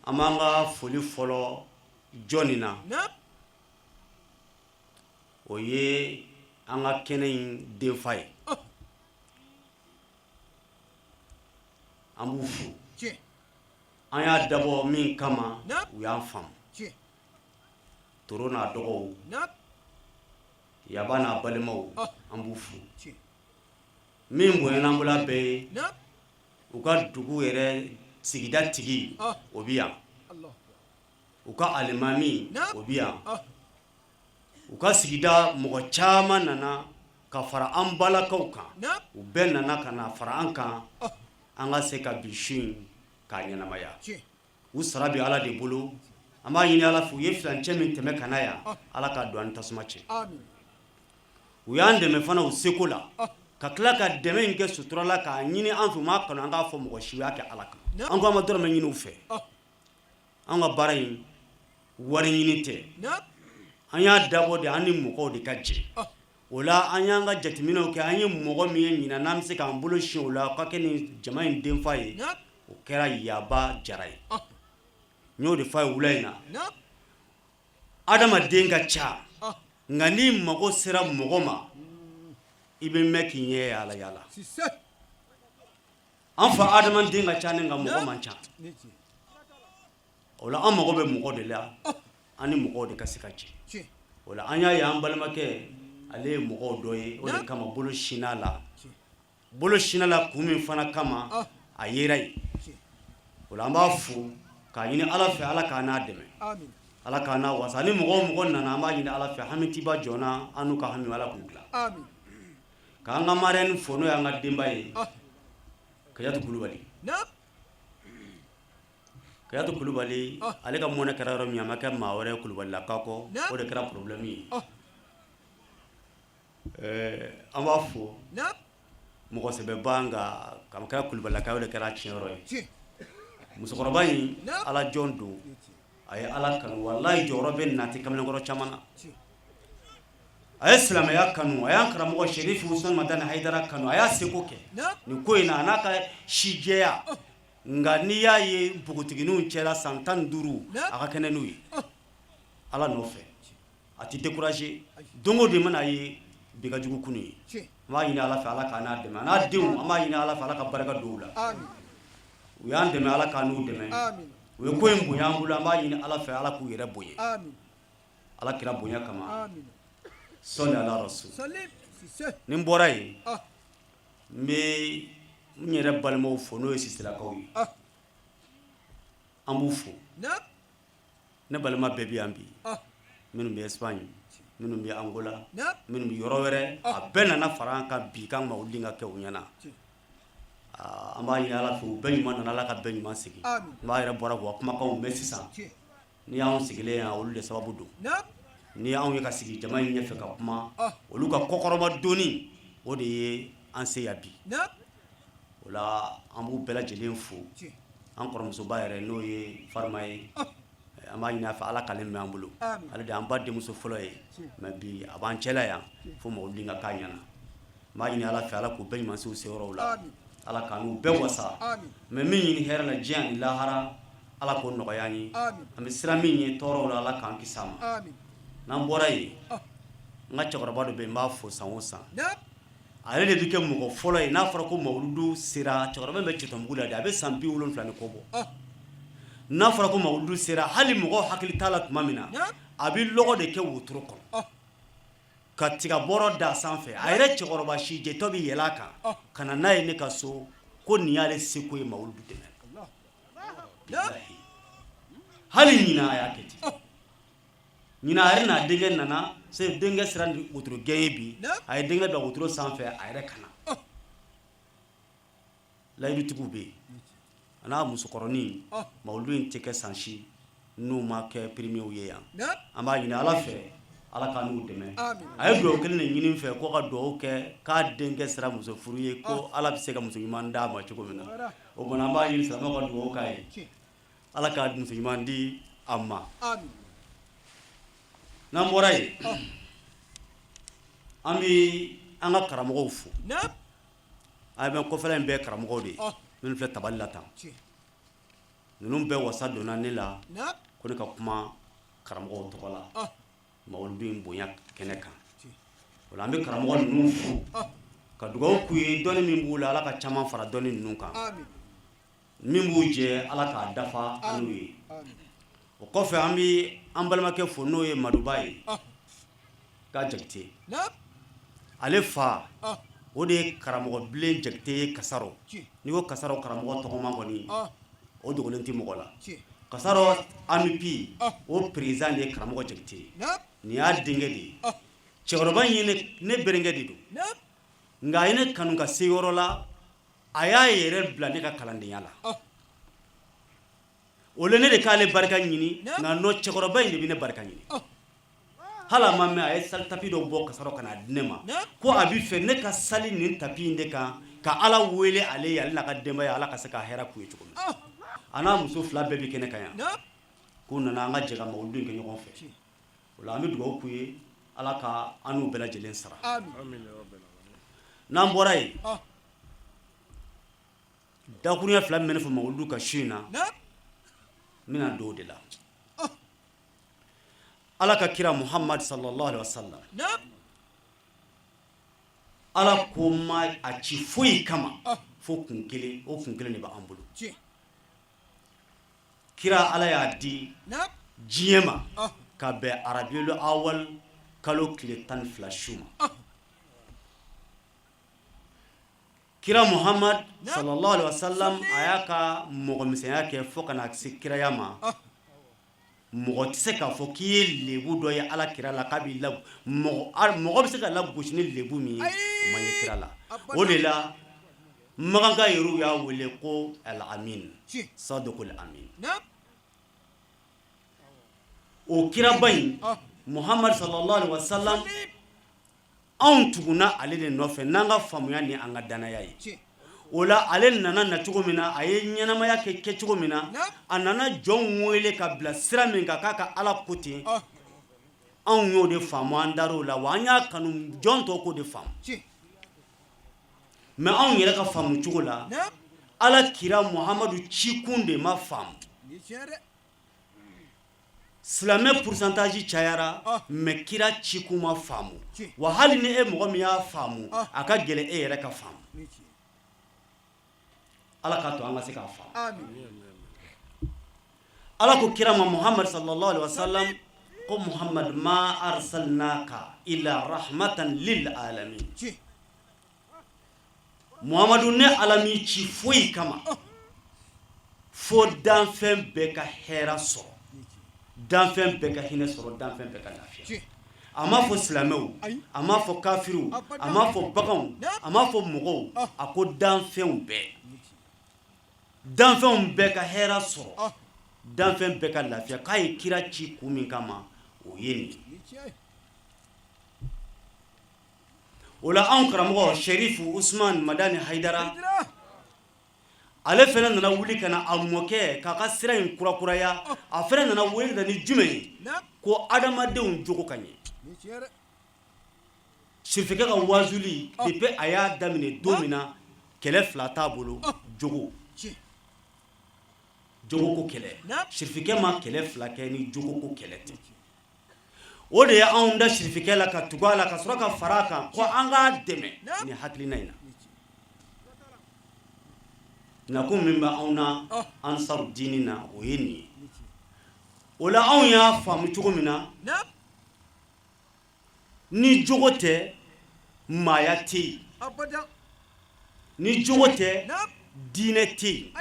an b'an ka foli fɔlɔ jɔnni na o ye an ka kɛnɛ in denfa ye an b'u fu an y'a dabɔ min kama u y'an faamu toro n'a dɔgɔw yaba n'a balimaw an b'u fu min bonyana an bolo bɛɛ ye u ka dugu yɛrɛ sigida tigi o bi yan u ka alimami o bi yan u ka sigida mɔgɔ caman nana ka fara an balakaw kan u bɛɛ nana ka na fara an kan an ka se ka bi su in k'a ɲɛnamaya u sara bi ala de bolo an b'a ɲini ala fɛ u ye filancɛ min tɛmɛ ka na yan ala k'a don an tasuma cɛ u y'an dɛmɛ fana u seko la ka tila ka dɛmɛ in kɛ sutura la k'a ɲini an fɛ u m'a kanu an k'a fɔ mɔgɔ si u y'a kɛ ala kan an ko an ma dɔrɔmɛ ɲini u fɛ an ka baara in wari ɲini tɛ an y'a dabɔ de an ni mɔgɔw de ka jɛ o la an y'an ka jateminɛw kɛ an ye mɔgɔ min ye ɲina n'an bɛ se k'an bolo siɲɛ o la ka kɛ nin jama in denfa ye o kɛra yaba jara ye n y'o de f'a ye wula in na adamaden ka ca nka n'i mago sera mɔgɔ ma i bɛ mɛn k'i ɲɛ yaala yaala an fa adamaden ka ca ni nka mɔgɔ man ca o la an mago bɛ mɔgɔ de la an ni mɔgɔw de ka se ka jɛ o la an y'a ye an balimakɛ ale ye mɔgɔw dɔ ye o de kama bolo sinna la kun min fana kama a yera ye o la an b'a fo k'a ɲini ala fɛ ala k'a n'a dɛmɛ ala k'a n'a wasa ni mɔgɔ nana an b'a ɲini ala fɛ hami tiba jɔna an n'u ka hami ala k'u dilan k'an ka mariyani fo n'o y'an ka denba ye Kayatu Kulubali Kayatu Kulubali ale ka mɔnɛ kɛra yɔrɔ min a ma kɛ maa wɛrɛ Kulubali la k'a kɔ o de kɛra problème ye an b'a fo mɔgɔ sɛbɛba nka ka kɛra Kulubali la k'a o de kɛra tiɲɛyɔrɔ ye musokɔrɔba in ala jɔn don a ye ala kanu wallahi jɔyɔrɔ bɛ nati kamalenkɔrɔ caman na a ye silamɛya kanu a y'an karamɔgɔ Sherifu Usman Madani Hayidara kanu a y'a seko kɛ nin ko in na a n'a ka sijɛya nka n'i y'a ye npogotigininw cɛla san 15 a ka kɛnɛ n'u ye ala nɔfɛ a tɛ décourager don o don mana ye bi ka jugu kunu ye an b'a ɲini ala fɛ ala k'a n'a dɛmɛ a n'a denw an b'a ɲini ala fɛ ala ka barika don u la u y'an dɛmɛ ala k'a n'u dɛmɛ u ye ko in bonya an bolo an b'a ɲini ala fɛ ala k'u yɛrɛ bonya ala kira bonya kama sɔli ala rasul ni n bɔra yen n bɛ n yɛrɛ balimaw fo n'o ye sisilakaw ye an b'u fo ne balima bɛɛ bɛ yan bi minnu bɛ Espagne minnu bɛ Angola minnu bɛ yɔrɔ wɛrɛ a bɛɛ nana fara an kan bi k'an mawuludi ka kɛ u ɲɛna an b'a ɲini ala fɛ u bɛɛ ɲuman nana ala ka bɛɛ ɲuman sigi n b'a yɛrɛ bɔra k'u kumakanw mɛn sisan ni y'anw sigilen yan olu de sababu don ni y'anw ye ka sigi jama in ɲɛfɛ ka kuma olu ka kɔkɔrɔma donni o de ye an se yan bi o la an b'u bɛɛ lajɛlen fo an kɔrɔmusoba yɛrɛ n'o ye Farima ye an b'a ɲini a fɛ ala k'ale mɛn an bolo ale de an ba denmuso fɔlɔ ye mɛ bi a b'an cɛla yan fo mawuludi ka k'a ɲɛna n b'a ɲini ala fɛ ala k'u bɛɛ ɲuman se u seyɔrɔw la ala ka n'u bɛɛ wasa mɛ min ɲini hɛrɛ la diɲɛ ani lahara ala k'o nɔgɔya an ye an bɛ siran min ye tɔɔrɔw la ala k'an kisi a ma n'an bɔra yen n ka cɛkɔrɔba dɔ bɛ yen n b'a fo san o san ale de bɛ kɛ mɔgɔ fɔlɔ ye n'a fɔra ko mawuludu sera cɛkɔrɔba in bɛ Cɔtɔnbugu la de a bɛ san 70 ni kɔ bɔ n'a fɔra ko mawuludu sera hali mɔgɔw hakili t'a la tuma min na a bɛ lɔgɔ de kɛ wotoro kɔnɔ ka tiga bɔrɔ da sanfɛ a yɛrɛ cɛkɔrɔba si jɛtɔ bɛ yɛlɛ a kan ka na n'a ye ne ka so ko nin y'ale seko ye mawuludu dɛmɛ hali ɲina a y'a kɛ ten ɲina a yɛrɛ n'a denkɛ nana se denkɛ sera ni wotoro gɛn ye bi a ye denkɛ bila wotoro sanfɛ a yɛrɛ kana layidutigiw bɛ yen a n'a musokɔrɔnin mawuludu in tɛ kɛ san si n'u ma kɛ premier ye yan an b'a ɲini ala fɛ ala ka n'u dɛmɛ a ye dugawu kelen de ɲini fɛ ko ka dugawu kɛ k'a denkɛ sera muso furu ye ko ala bɛ se ka muso ɲuman d'a ma cogo min na o kumana an b'a ɲini silamɛw ka dugawu k'a ye ala ka muso ɲuman di a ma n'an bɔra yen an bɛ an ka karamɔgɔw fo a bɛ kɔfɛla in bɛɛ karamɔgɔw de ye minnu filɛ tabali la tan ninnu bɛɛ wasa donna ne la ko ne ka kuma karamɔgɔw tɔgɔ la mawuludu in bonya kɛnɛ kan o la an bɛ karamɔgɔ ninnu fo ka dugawu k'u ye dɔnni min b'u la Ala ka caman fara dɔnni ninnu kan min b'u jɛ Ala k'a dafa n'u ye o kɔfɛ an bɛ an balimakɛ fo n'o ye Maduba ye k'a Jakite ale fa o de ye karamɔgɔ bilen Jakite ye Kasaro n'i ko Kasaro karamɔgɔ tɔgɔma kɔni o dogolen tɛ mɔgɔ la Kasaro AMP o président de ye karamɔgɔ Jakite nin y'a denkɛ de ye cɛkɔrɔba in ye ne berenkɛ de don nka a ye ne kanu ka se yɔrɔ la a y'a yɛrɛ bila ne ka kalandenya la o le ne de k'ale barika ɲini nka nɔ cɛkɔrɔba in de bɛ ne barika ɲini hali a ma mɛn a ye sali tapi dɔ bɔ Kasaro ka na di ne ma ko a bɛ fɛ ne ka sali nin tapi in de kan ka Ala wele ale ye ale n'a ka denbaya Ala ka se ka hɛrɛ k'u ye cogo min a n'a muso fila bɛɛ bɛ kɛnɛ kan yan k'u nana an ka jɛ ka mawuludu in kɛ ɲɔgɔn fɛ o la an bɛ dugawu k'u ye Ala ka an n'u bɛɛ lajɛlen sara n'an bɔra yen dakuruɲɛ fila min bɛ ne fɛ mawuludu ka su in na n bɛna don o de la Ala ka kira Muhammad sallallahu alaihi wasallam Ala ko ma a ci foyi kama fo kun kelen o kun kelen de b'an bolo kira Ala y'a di diɲɛ ma ka bɛn Arabiyul awal kalo tile 12 su ma kira Muhammad sallallahu alaihi wasallam a y'a ka mɔgɔmisɛnya kɛ fo kana se kiraya ma mɔgɔ tɛ se k'a fɔ k'i ye lebu dɔ ye Ala kira la k'a b'i la mɔgɔ bɛ se ka lagosi ni lebu min ye o man ye kira la o de la Maganka yɛrɛw y'a wele ko Al-Amin Sadukul Amin o kiraba in Muhammad sallallahu alaihi wasallam anw tuguna ale de nɔfɛ n'an ka faamuya ni an ka danaya ye o la ale nana na cogo min na a ye ɲɛnamaya kɛ cogo min na a nana jɔnw wele ka bila sira min kan k'a ka Ala ko ten anw y'o de faamu an dar'o la wa an y'a kanu jɔn tɔw k'o de faamu mais anw yɛrɛ ka faamu cogo la Ala kira Muhammadu cikun de ma faamu silamɛ pourcentage cayara mais kira cikun ma faamu wa hali ni e mɔgɔ min y'a faamu a ka gɛlɛn e yɛrɛ ka faamu Ala ka to an ka se k'a faamu Ala ko kira ma Muhammad sallallahu alaihi wasallam ko Muhammad ma arsalnaka illa rahmatan lil alamin Muhammadu ne Ala mi ci foyi kama fo danfɛn bɛɛ ka hɛrɛ sɔrɔ danfɛn bɛɛ ka hinɛ sɔrɔ danfɛn bɛɛ ka lafiya a m'a fɔ silamɛw a m'a fɔ kafiriw a m'a fɔ baganw a m'a fɔ mɔgɔw a ko danfɛnw bɛɛ ka hɛrɛ sɔrɔ danfɛn bɛɛ ka lafiya k'a ye kira ci kun min kama o ye nin o la anw karamɔgɔ Sherifu Usman Madani Haidara ale fana nana wuli kana a mɔkɛ k'a ka sira in kurakuraya a fana nana wuli kana ni jumɛn ye ko adamadenw jogo ka ɲɛ Sirifikɛ ka wazuli depuis a y'a daminɛ don min na kɛlɛ fila t'a bolo jogo ko kɛlɛ Sirifikɛ ma kɛlɛ fila kɛ ni jogo ko kɛlɛ tɛ o de ye anw da Sirifikɛ la ka tugu a la ka sɔrɔ ka fara a kan ko an k'a dɛmɛ ni hakilina in na nakun min bɛ anw na Ansaru Dini na o ye nin ye o la anw y'a faamu cogo min na ni jogo tɛ maaya tɛ yen ni jogo tɛ diinɛ tɛ yen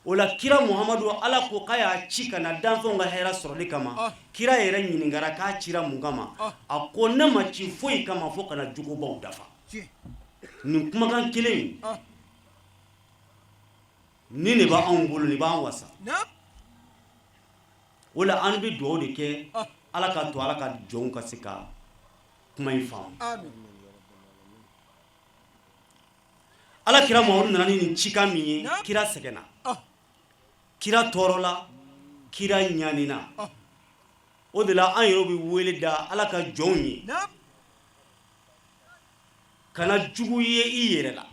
o la kira Muhammadu Ala ko k'a y'a ci ka na danfɛnw ka hɛrɛ sɔrɔli kama kira yɛrɛ ɲininkara k'a cira mun kama a ko ne ma ci foyi kama fo kana jogobaw dafa nin kumakan kelen in ni ne b'anw bolo ni b'an wasa o la an bɛ dugawu de kɛ Ala ka to Ala ka jɔnw ka se ka kuma in faamu Ala kira Muhammadu nana ni nin cikan min ye kira sɛgɛnna kira tɔɔrɔla kira ɲanina o de la an yɛrɛ bɛ wele da Ala ka jɔnw ye kana jugu ye i yɛrɛ la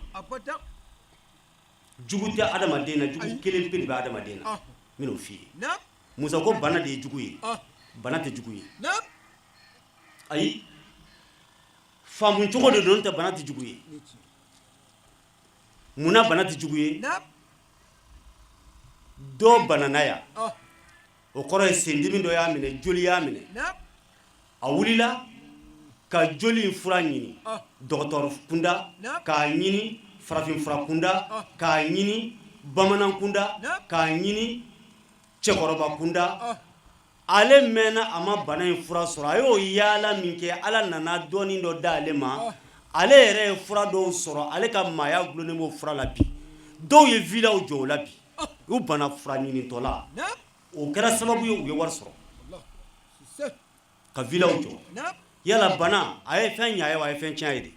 jugu tɛ adamaden na jugu kelen pe de bɛ adamaden na n bɛn'o f'i ye Musa ko bana de ye jugu ye bana tɛ jugu ye ayi faamu cogo de don tɛ bana tɛ jugu ye munna bana tɛ jugu ye dɔ banana ya o kɔrɔ ye sendimi dɔ y'a minɛ joli y'a minɛ a wulila ka joli in fura ɲini dɔgɔtɔrɔ kunda k'a ɲini farafin fura kunda k'a ɲini bamanan kunda k'a ɲini cɛkɔrɔba kunda ale mɛnna a ma bana in fura sɔrɔ a y'o yaala min kɛ ala nana dɔɔnin dɔ d'ale ma ale yɛrɛ ye fura dɔw sɔrɔ ale ka maaya gulonnen b'o fura la bi dɔw ye vilaw jɔ o la bi u bana fura ɲinitɔ la o kɛra sababu ye u ye wari sɔrɔ ka vilaw jɔ yala bana a ye fɛn ɲa ye wa a ye fɛn tiɲɛ ye de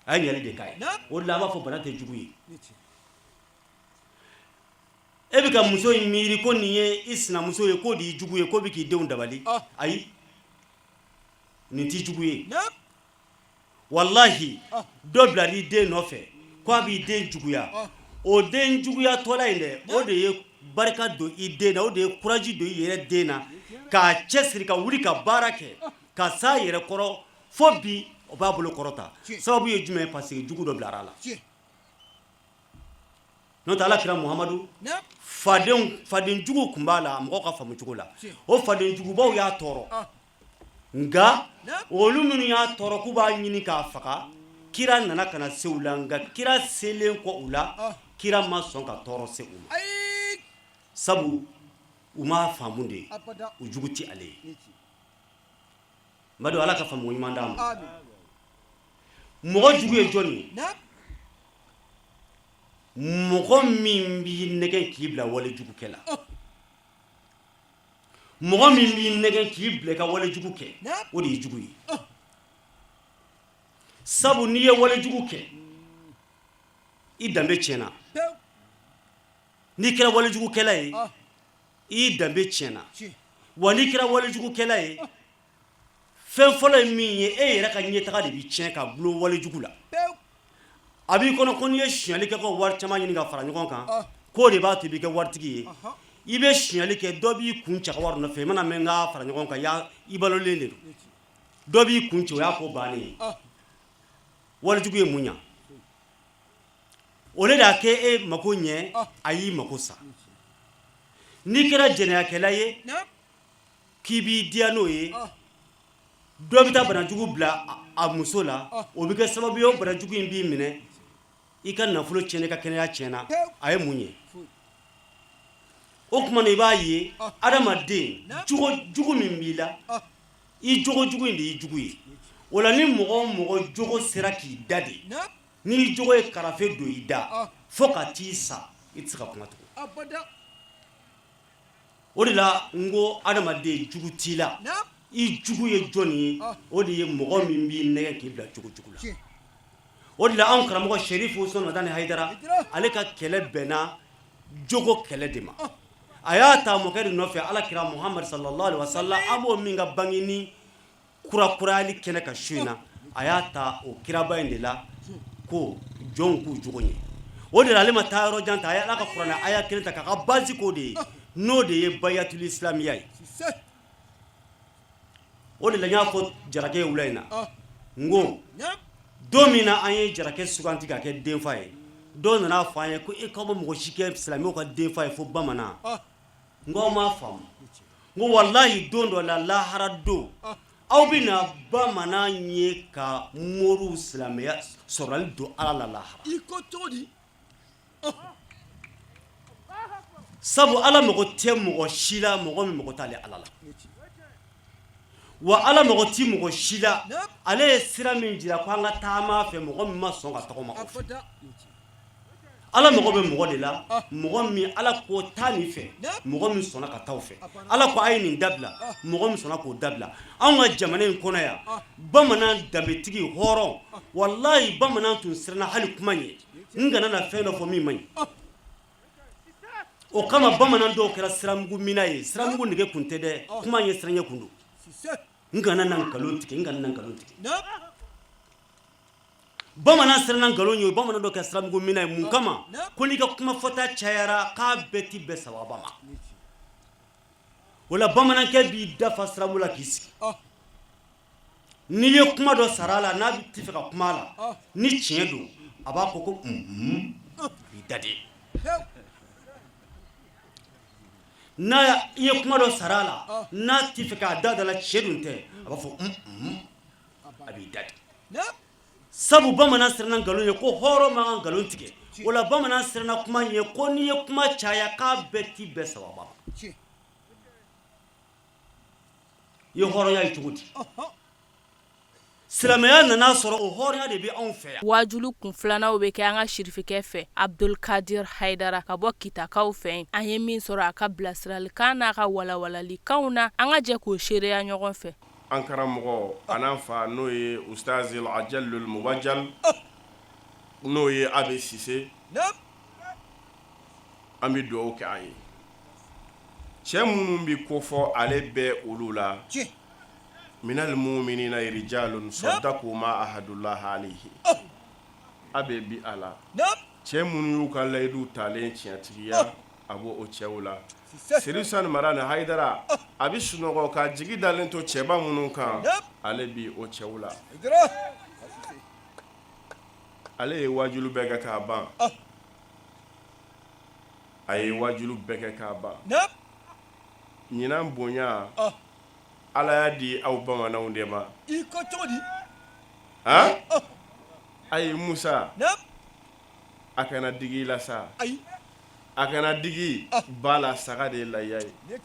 a ye ɲɛli de k'a ye o de la a b'a fɔ bana tɛ jugu ye e bɛ ka muso in miiri ko nin ye i sinamuso ye k'o de ye jugu ye k'o bɛ k'i denw dabali ayi nin t'i jugu ye wallahi dɔ bilal'i den nɔfɛ k'a b'i den juguya o den juguya tɔla in dɛ o de ye barika don i den na o de ye courage don i yɛrɛ den na k'a cɛsiri ka wuli ka baara kɛ ka s'a yɛrɛ kɔrɔ fo bi o b'a bolo kɔrɔta sababu ye jumɛn ye parce que jugu dɔ bilara a la n'o tɛ alakira Muhamadu faden jugu tun b'a la mɔgɔw ka faamu cogo la o faden jugubaw y'a tɔɔrɔ nka olu minnu y'a tɔɔrɔ k'u b'a ɲini k'a faga kira nana ka na se u la nka kira selen kɔ u la kira ma sɔn ka tɔɔrɔ se u ma sabu u m'a faamu de u jugu tɛ ale ye n b'a dɔn ala ka faamu ɲuman d'a ma mɔgɔ jugu ye jɔn ye mɔgɔ min b'i nɛgɛn k'i bila wale jugu kɛ la mɔgɔ min b'i nɛgɛn k'i bila i ka wale jugu kɛ o de ye jugu ye sabu n'i ye wale jugu kɛ i danbe tiɲɛna n'i kɛra wale jugu kɛla ye i danbe tiɲɛna wa n'i kɛra wale jugu kɛla ye fɛn fɔlɔ ye min ye e yɛrɛ ka ɲɛtaga de bi tiɲɛ ka gulo wale jugu la a b'i kɔnɔ ko n'i ye siyɛli kɛ ka wari caman ɲini ka fara ɲɔgɔn kan k'o de b'a to i bɛ kɛ waritigi ye i bɛ siyɛli kɛ dɔ b'i kun cɛ ka wari nɔfɛ i mana mɛn ka fara ɲɔgɔn kan i balolen de don dɔ b'i kun cɛ o y'a ko bannen ye walijugu ye mun ɲa o de y'a kɛ e mako ɲɛ a y'i mako sa n'i kɛra jɛnɛyakɛla ye k'i b'i diya n'o ye dɔ bɛ taa banajugu bila a muso la o bɛ kɛ sababu ye o banajugu in b'i minɛ i ka nafolo tiɲɛna i ka kɛnɛya tiɲɛna a ye mun ye o tuma na i b'a ye adamaden jugu min b'i la i jogo jugu in de y'i jugu ye o la ni mɔgɔ o mɔgɔ jogo sera k'i da de n'i jogo ye karafe don i da fo ka t'i sa i tɛ se ka kuma tugun o de la n ko adamaden jugu t'i la i jugu ye jɔn ye o de ye mɔgɔ min b'i nɛgɛ k'i bila jogo jugu la o de la anw karamɔgɔ Serifu Usmanu Latani Hayidara ale ka kɛlɛ bɛnna jogo kɛlɛ de ma a y'a ta mɔkɛ de nɔfɛ alakira Muhammad sallallahu alaihi wasallam an b'o min ka bange ni kurakurayali kɛnɛ ka su in na a y'a ta o kiraba in de la ko jɔnw k'u jogo ɲɛ o de la ale ma taa yɔrɔ jan ta a ye ala ka kuranɛ aya kelen ta k'a ka basi k'o de ye n'o de ye bayatul islamiya ye o de la n y'a fɔ Jarakɛ wula in na n ko don min na an ye Jarakɛ suganti k'a kɛ denfa ye dɔw nana fɔ an ye ko e k'aw ma mɔgɔ si kɛ silamɛw ka denfa ye fo bamanan n ko aw m'a faamu n ko walahi don dɔ la lahara don aw bɛna bamanan ye ka moriw silamɛya sɔrɔli don ala la lahara i ko cogo di sabu ala mɔgɔ tɛ mɔgɔ si la mɔgɔ min mɔgɔ t'ale ala la wa ala mɔgɔ tɛ mɔgɔ si la ale ye sira min jira ko an ka taama fɛ mɔgɔ min ma sɔn ka tɔgɔma o fɛ ala mɔgɔ bɛ mɔgɔ de la mɔgɔ min ala k'o taa nin fɛ mɔgɔ min sɔnna ka taa o fɛ ala ko a ye nin dabila mɔgɔ min sɔnna k'o dabila anw ka jamana in kɔnɔ yan bamanan danbetigi hɔrɔn walahi bamanan tun siranna hali kuma ɲɛ n kana na fɛn dɔ fɔ min man ɲi o kama bamanan dɔw kɛra siramugu mina ye siramugu nege kun tɛ dɛ kuma ɲɛ siranɲɛ kun don n kana na nkalon tigɛ n kana na nkalon tigɛ bamanan siranna ngalon ye bamanan dɔ kɛ siramugu mina ye mun kama ko n'i ka kuma fɔta cayara k'a bɛɛ ti bɛɛ sababa ma wala bamanankɛ b'i dafa siramu la k'i sigi n'i ye kuma dɔ sara la n'a ti fɛ ka kuma la ni tiɲɛ don a b'a fɔ ko b'i dade n'a ye kuma dɔ sara la n'a ti fɛ k'a da la tiɲɛ dun tɛ a b'a fɔ a b'i dade sabu bamanan siranna ngalon ye ko hɔrɔn ma kan ngalon tigɛ wala bamanan siranna kuma ye ko n'i ye kuma caya k'a bɛɛ ti bɛɛ sababa ma ye hɔrɔnya ye cogo di silamɛya nana sɔrɔ o hɔrɔnya de bɛ anw fɛ yan wajulu kun filanaw bɛ kɛ an ka shirifikɛ fɛ Abdulkadir Haidara ka bɔ Kitakaw fɛ an ye min sɔrɔ a ka bilasiralikan n'a ka walawalalikanw na an ka jɛ k'o seereya ɲɔgɔn fɛ an karamɔgɔ an'an fa n'o ye Ustazil Ajalul Mubajjal n'o ye Abe Sise an bɛ dugawu kɛ a ye cɛ minnu bɛ ko fɔ ale bɛ olu la minal mu'minina rijalun saddaqu ma ahadullah alayhi Abe bi ala cɛ minnu y'u ka layidu talen tiɲɛtigiya a b'o cɛw la Sirisan Marane Haidara a bɛ sunɔgɔ ka jigi dalen to cɛba minnu kan ale bi o cɛw la ale ye wajulu bɛɛ kɛ k'a ban a ye wajulu bɛɛ kɛ k'a ban ɲinan bonya ala y'a di aw bamananw de ma i ko cogo di ayi Musa a kana digi la sa a kana digi ba la saga de la ya ye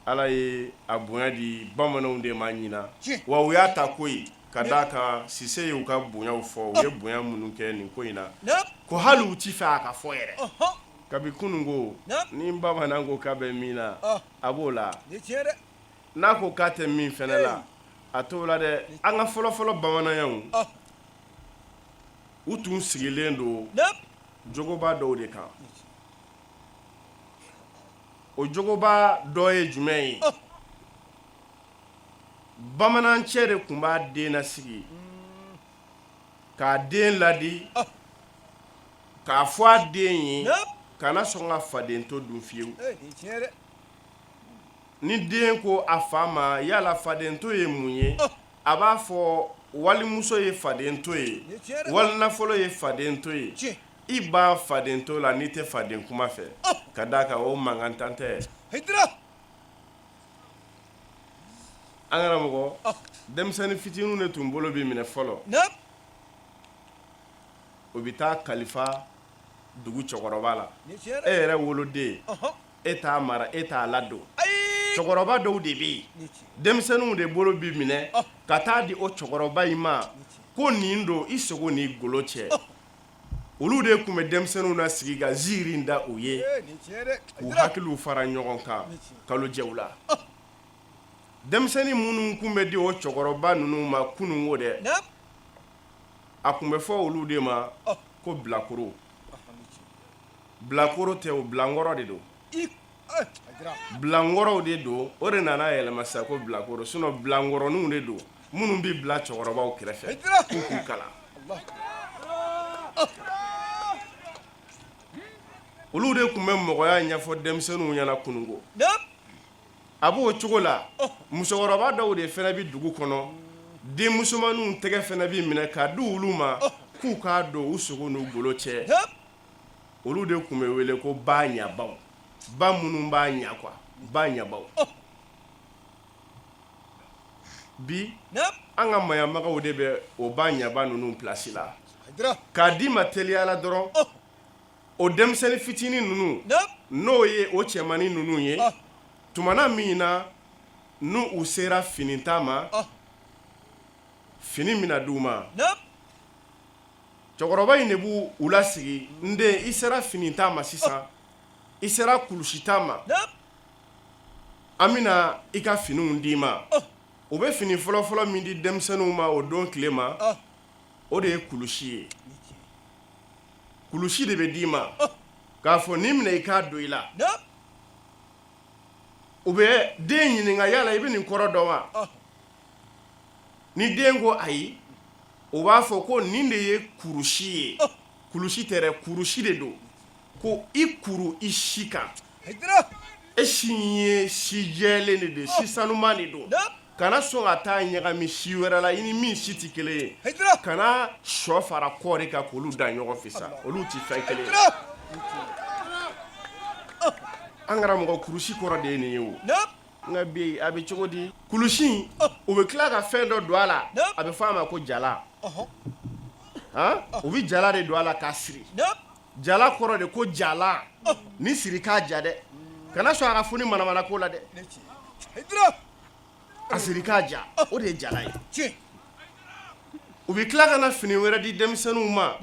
ala ye a bonya di bamananw de ma ɲina wa u y'a ta koyi ka d'a kan Sise y'u ka bonyaw fɔ u ye bonya minnu kɛ nin ko in na ko hali u ti fɛ a ka fɔ yɛrɛ kabi kunungo ni bamanan ko k'a bɛ min na a b'o la n'a ko k'a tɛ min fɛnɛ la a t'o la dɛ an ka fɔlɔfɔlɔ bamananyanw u tun sigilen don jogoba dɔw de kan o jogoba dɔ ye jumɛn ye bamanancɛ de tun b'a den nasigi k'a den ladi k'a fɔ a den ye kana sɔn ka faden to dun fiyewu ni den ko a fa ma yala faden to ye mun ye a b'a fɔ walimuso ye faden to ye walinafolo ye faden to ye i b'a faden to la n'i tɛ faden kuma fɛ ka d'a kan o mankan tan tɛ an karamɔgɔ denmisɛnnin fitininw de tun bolo bi minɛ fɔlɔ o bɛ taa kalifa dugu cɛkɔrɔba la e yɛrɛ woloden e t'a mara e t'a ladon cɛkɔrɔba dɔw de bɛ yen denmisɛnninw de bolo bi minɛ ka taa di o cɛkɔrɔba in ma ko nin don i sogo ni golo cɛ olu de tun bɛ denmisɛnninw na sigi ka ziiri da u ye k'u hakiliw fara ɲɔgɔn kan kalojɛw la denmisɛnnin minnu tun bɛ di o cɛkɔrɔba ninnu ma kunungo dɛ a tun bɛ fɔ olu de ma ko bilakoro bilakoro tɛ o bilankɔrɔ de don bilankɔrɔw de don o de nana yɛlɛma sa ko bilakoro sinon bilankɔrɔninw de don minnu bɛ bila cɛkɔrɔbaw kɛrɛfɛ k'u k'u kalan olu de tun bɛ mɔgɔya ɲɛfɔ denmisɛnninw ɲɛna kunungo a b'o cogo la musokɔrɔba dɔw de fɛnɛ bɛ dugu kɔnɔ den musomanninw tɛgɛ fɛnɛ bɛ minɛ k'a di olu ma k'u k'a don u sogo n'u golo cɛ olu de tun bɛ wele ko ba ɲabaw ba minnu b'a ɲa quoi ba ɲabaw bi an ka mayamagaw de bɛ o ba ɲaba ninnu place la k'a di ma teliya la dɔrɔn o denmisɛnnin fitinin ninnu n'o ye o cɛmannin ninnu ye tumana min na n'u u sera finita ma fini mina d'u ma cɛkɔrɔba in de b'u u lasigi n den i sera finita ma sisan i sera kulusita ma an bɛna i ka finiw d'i ma o bɛ fini fɔlɔfɔlɔ min di denmisɛnninw ma o don tile ma o de ye kulusi ye kulusi de bɛ d'i ma k'a fɔ n'i minɛ i k'a don i la u bɛ den ɲininka yala i bɛ nin kɔrɔ dɔn wa ni den ko ayi o b'a fɔ ko nin de ye kurusi ye kulusi tɛ dɛ kurusi de don ko i kuru i si kan e si ye si jɛlen de don si sanuman de don kana sɔn ka taa ɲagami si wɛrɛ la i ni min si tɛ kelen ye kana sɔ fara kɔɔri kan k'olu da ɲɔgɔn fɛ sa olu tɛ fɛn kelen ye an karamɔgɔ kurusi kɔrɔ de ye nin ye o nka bi a bɛ cogo di kulusi o bɛ tila ka fɛn dɔ don a la a bɛ fɔ a ma ko jala u bɛ jala de don a la k'a siri jala kɔrɔ de ko jala ni siri k'a ja dɛ kana sɔn a ka foni manamana ko la dɛ a siri k'a ja o de ye jala ye u bɛ tila ka na fini wɛrɛ di denmisɛnninw ma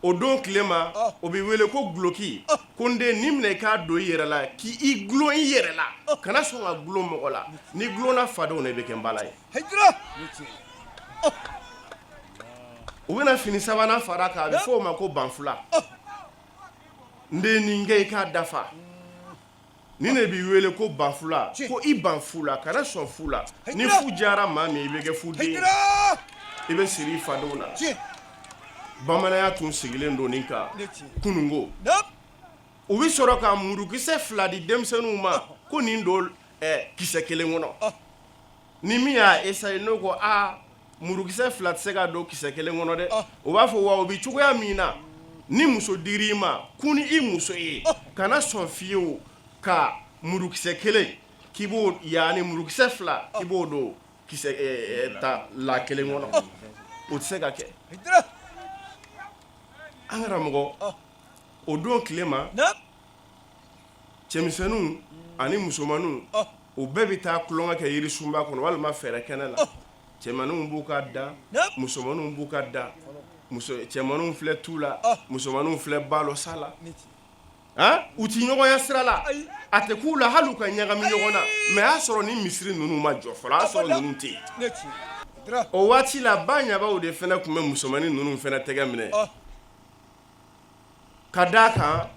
o don tile ma o bɛ wele ko guloki ko n den ni minɛ i k'a don i yɛrɛ la k'i gulon i yɛrɛ la kana sɔn ka gulon mɔgɔ la ni gulonna fadenw na i bɛ kɛ n bala ye u bɛna fini sabanan fara kan a bɛ fɔ o ma ko banfula n den nin kɛ i k'a dafa ni ne b'i wele ko banfula ko i ban fu la kana sɔn fu la ni fu diyara maa min i bɛ kɛ fuden ye i bɛ siri i fadenw na bamananya tun sigilen don nin kan kunungo u bɛ sɔrɔ ka murukisɛ 2 di denmisɛnninw ma ko nin don kisɛ kelen kɔnɔ ni min y'a essayer n'o ko murukisɛ 2 tɛ se ka don kisɛ kelen kɔnɔ dɛ o b'a fɔ wa o bɛ cogoya min na ni muso dir'i ma kun ni i muso ye kana sɔn fiyewu ka murukisɛ kelen k'i b'o yanni murukisɛ 2 k'i b'o don kisɛ ta la kelen kɔnɔ o tɛ se ka kɛ an karamɔgɔ o don tile ma cɛmisɛnninw ani musomanninw o bɛɛ bɛ taa tulonkɛ kɛ yirisunba kɔnɔ walima fɛrɛ kɛnɛ la cɛmanninw b'u ka da musomanninw b'u ka da cɛmanninw filɛ tu la musomanninw filɛ balo sa la u ti ɲɔgɔnya sira la a tɛ k'u la hali u ka ɲagami ɲɔgɔn na mɛ a y'a sɔrɔ ni misiri ninnu ma jɔ fɔlɔ a y'a sɔrɔ ninnu tɛ yen o waati la ba ɲabaw de fɛnɛ tun bɛ musomannin ninnu fɛnɛ tɛgɛ minɛ ka d'a kan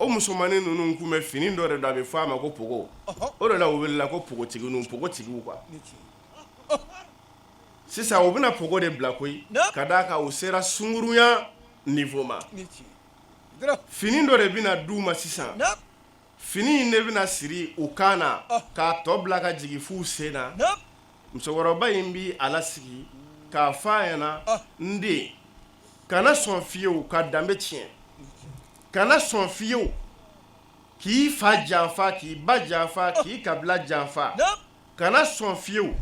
o musomannin ninnu tun bɛ fini dɔ de don a bɛ fɔ a ma ko pogo o de la u welela ko pogotigiw quoi sisan u bɛna pogo de bila koyi ka d'a kan u sera sungurunya niveau ma fini dɔ de bɛna d'u ma sisan fini in de bɛna siri u kan na k'a tɔ bila ka jigin f'u sen na musokɔrɔba in bɛ a lasigi k'a fɔ a ɲɛna n den kana sɔn fiyewu ka danbe tiɲɛ kana sɔn fiyewu k'i fa janfa k'i ba janfa k'i kabila janfa kana sɔn fiyewu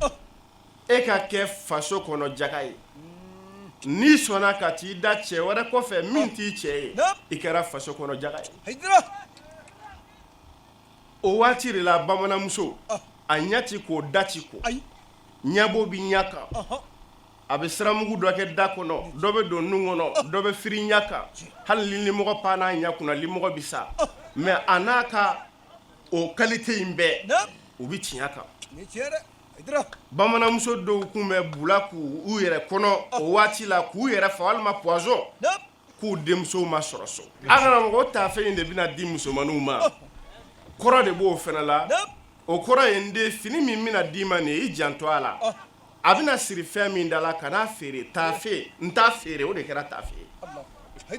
e ka kɛ faso kɔnɔ jaga ye n'i sɔnna ka t'i da cɛ wɛrɛ kɔfɛ min t'i cɛ ye i kɛra faso kɔnɔ jaga ye o waati de la bamananmuso a ɲɛ ti ko da ti ko ɲɛbo bi ɲɛ kan a bɛ siramugu dɔ kɛ da kɔnɔ dɔ bɛ don nun kɔnɔ dɔ bɛ firi ɲɛ kan hali limɔgɔ pan n'a ɲɛ kunna limɔgɔ bi sa mɛ a n'a ka o qualité in bɛɛ u bi tiɲɛ kan bamananmuso dɔw kun bɛ bula k'u yɛrɛ kɔnɔ o waati la k'u yɛrɛ fa walima poison k'u denmusow ma sɔrɔ so a kana mɔgɔ taafɛ in de bɛna di musomanninw ma kɔrɔ de b'o fɛnɛ la o kɔrɔ ye n den fini min bɛna d'i ma nin ye i janto a la a bɛna siri fɛn min da la ka n'a feere taafe n t'a feere o de kɛra taafe ye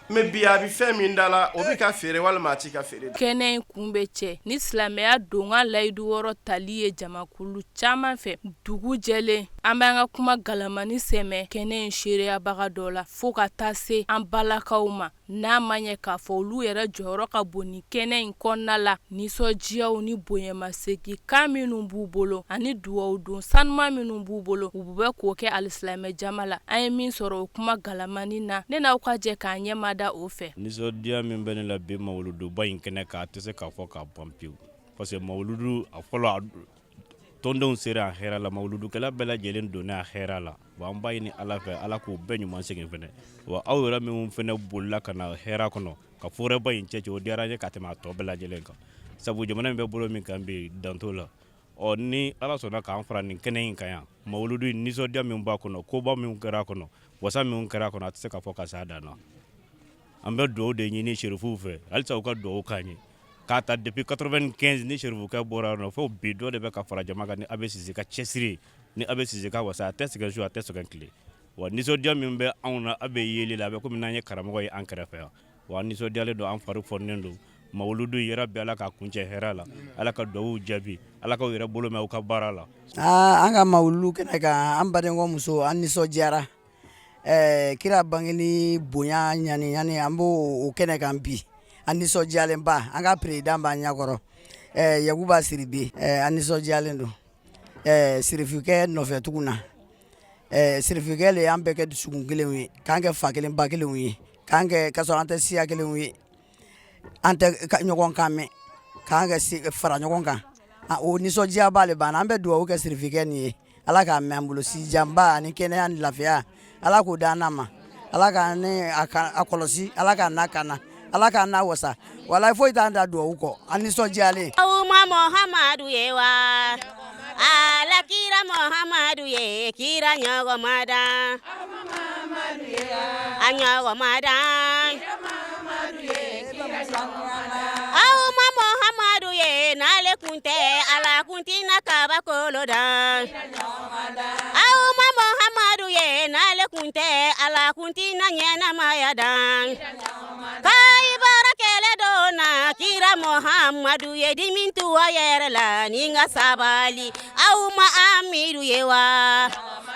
mɛ bi a bɛ fɛn min da la o bɛ ka feere walima a t'i ka feere kɛnɛ in kun bɛ cɛ ni silamɛya don ka layidu wɔɔrɔ tali ye jamakulu caman fɛ dugu jɛlen an b'an ka kuma galamani sɛmɛ kɛnɛ in seereyabaga dɔ la fo ka taa se an balakaw ma n'a ma ɲɛ k'a fɔ olu yɛrɛ jɔyɔrɔ ka bon ni kɛnɛ in kɔnɔna la nisɔndiyaw ni bonyamasegin kan minnu b'u bolo ani duwawu don sanuman minnu b'u bolo u bɛ k'o kɛ alisilamɛ jama la an ye min sɔrɔ o kuma galamani na ne n'aw ka jɛ k'an ɲɛma da o fɛ nisɔndiya min bɛ ne la bi mawuluduba in kɛnɛ kan a tɛ se k'a fɔ k'a ban pewu parce que mawuludu a fɔlɔ tɔndenw sera a hɛrɛ la mawuludukɛla bɛɛ lajɛlen donna a hɛrɛ la wa an b'a ɲini ala fɛ ala k'o bɛɛ ɲuman segin fɛnɛ wa aw yɛrɛ minnu fɛnɛ bolila ka na hɛrɛ kɔnɔ ka forɛba in cɛci o diyara n ye ka tɛmɛ a tɔ bɛɛ lajɛlen kan sabu jamana in bɛ bolo min kan bi danto la ni ala sɔnna k'an fara nin kɛnɛ in kan yan mawuludu nisɔndiya min b'a kɔnɔ koba min kɛra a kɔnɔ wasa min kɛra a kɔnɔ a tɛ se ka fɔ ka s'a dan na an bɛ duwawu de ɲini sherifuw fɛ halisa u ka duwawu k'an ye k'a ta depuis 95 ni sherifukɛ bɔra nɔ fo bi dɔ de bɛ ka fara jama kan ni a bɛ sisi ka cɛsiri ni abe sise ka wasa a tɛ sɛgɛn su a tɛ sɛgɛn tile wa nisɔndiya min bɛ anw na a bɛ yeli la a bɛ komi n'an ye karamɔgɔ ye an kɛrɛfɛ yan wa nisɔndiyalen don an fari fɔrinen don mawuludu yɛrɛ bɛ ala ka kuncɛ hɛrɛ la ala ka duwawu jaabi ala ka yɛrɛ bolo mɛn aw ka baara la an ka mawuludu kɛnɛ kan an badenkɔ muso an nisɔndiyara kira bangeni bonya ɲani an b'o kɛnɛ kan bi an nisɔndiyalen ba an ka président b'an ɲɛkɔrɔ Yakuba Siribe an nisɔndiyalen don sirifikɛ nɔfɛ tugun na sirifikɛ le an bɛɛ kɛ dusukun kelenw ye k'an kɛ fa kelen ba kelenw ye k'an kɛ ka sɔrɔ an tɛ siya kelenw ye an tɛ ɲɔgɔn kan mɛn k'an kɛ fara ɲɔgɔn kan o nisɔndiya b'ale banna an bɛ dugawu kɛ sirifikɛ nin ye ala k'a mɛn an bolo sijanba ani kɛnɛya ni lafiya ala k'o d'an ma ala k'a ne a kɔlɔsi ala k'a n'a kana ala k'a n'a wasa wala foyi t'an da dugawu kɔ an nisɔndiyalen Uma Muhammadu ye wa ala kira Muhammadu ye kira ɲɔgɔnmada a ɲɔgɔnmada Uma Muhammadu ye n'ale kun tɛ ala kun tina kabakolo da Uma Muhammadu ye n'ale kun tɛ ala kun tina ɲɛnamaya da kai barakɛlɛ donna kira Muhammadu ye dimin tuwa yɛrɛ la ni nga sabali Uma amiru ye wa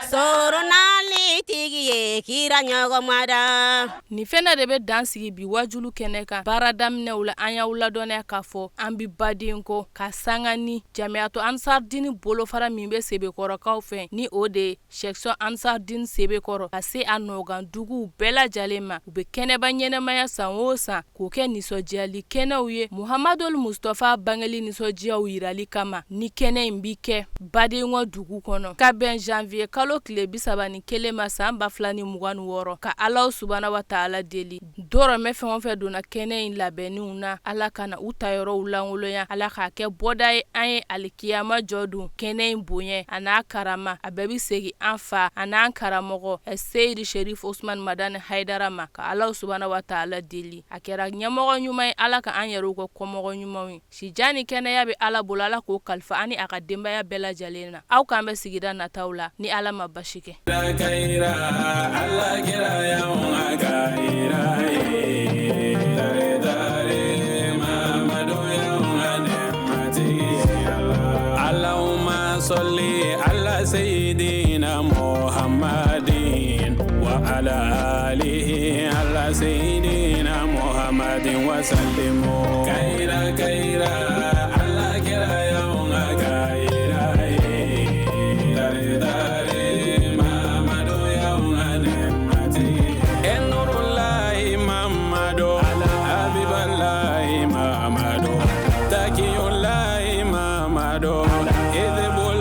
soro nali tigi ye kira ɲɔgɔnmada ni fɛnɛ de bɛ dan sigi bi wajulu kɛnɛ kan baara daminɛw la an y'aw ladɔnniya k'a fɔ an bi baden kɔ ka sanga ni jamiyatu ansardini bolofara min bɛ sebekɔrɔkaw fɛ ni o de section ansardini sebekɔrɔ ka se a nɔgan duguw bɛɛ lajɛlen ma u bɛ kɛnɛba ɲɛnɛmaya san o san k'o kɛ nisɔndiyali kɛnɛw ye muhamadul mustafa bangeli nisɔndiyaw yirali kama ni kɛnɛ in bi kɛ badenŋɔ dugu kɔnɔ ka bɛn janvier kalo tile 31 ma san 2026 ka alaw subahana wa taala deli dɔrɔmɛ fɛn o fɛn donna kɛnɛ in labɛnniw na ala kana u ta yɔrɔw langoloya ala k'a kɛ bɔda ye an ye alikiyama jɔ dun kɛnɛ in bonya a n'a karama a bɛɛ bi segi an fa a n'an karamɔgɔ seyidi sherif osman madani haidara ma ka alaw subahana wa taala deli a kɛra ɲɛmɔgɔ ɲuman ye ala ka an yɛrɛw ka kɔmɔgɔ ɲumanw ye sijan ni kɛnɛya bɛ ala bolo ala k'o kalifa ani a ka denbaya bɛɛ lajɛlen na aw k'an bɛ sigida nataw la ni ala ma basi kɛ Allahumma salli ala sayyidina Muhammadin wa ala alihi ala sayyidina Muhammadin wa sallimu kaira Allah kira yaunga kaira dare Muhammadu yaunga nemati enurullahi Muhammadu habiballahi Muhammadu takiyullahi Muhammadu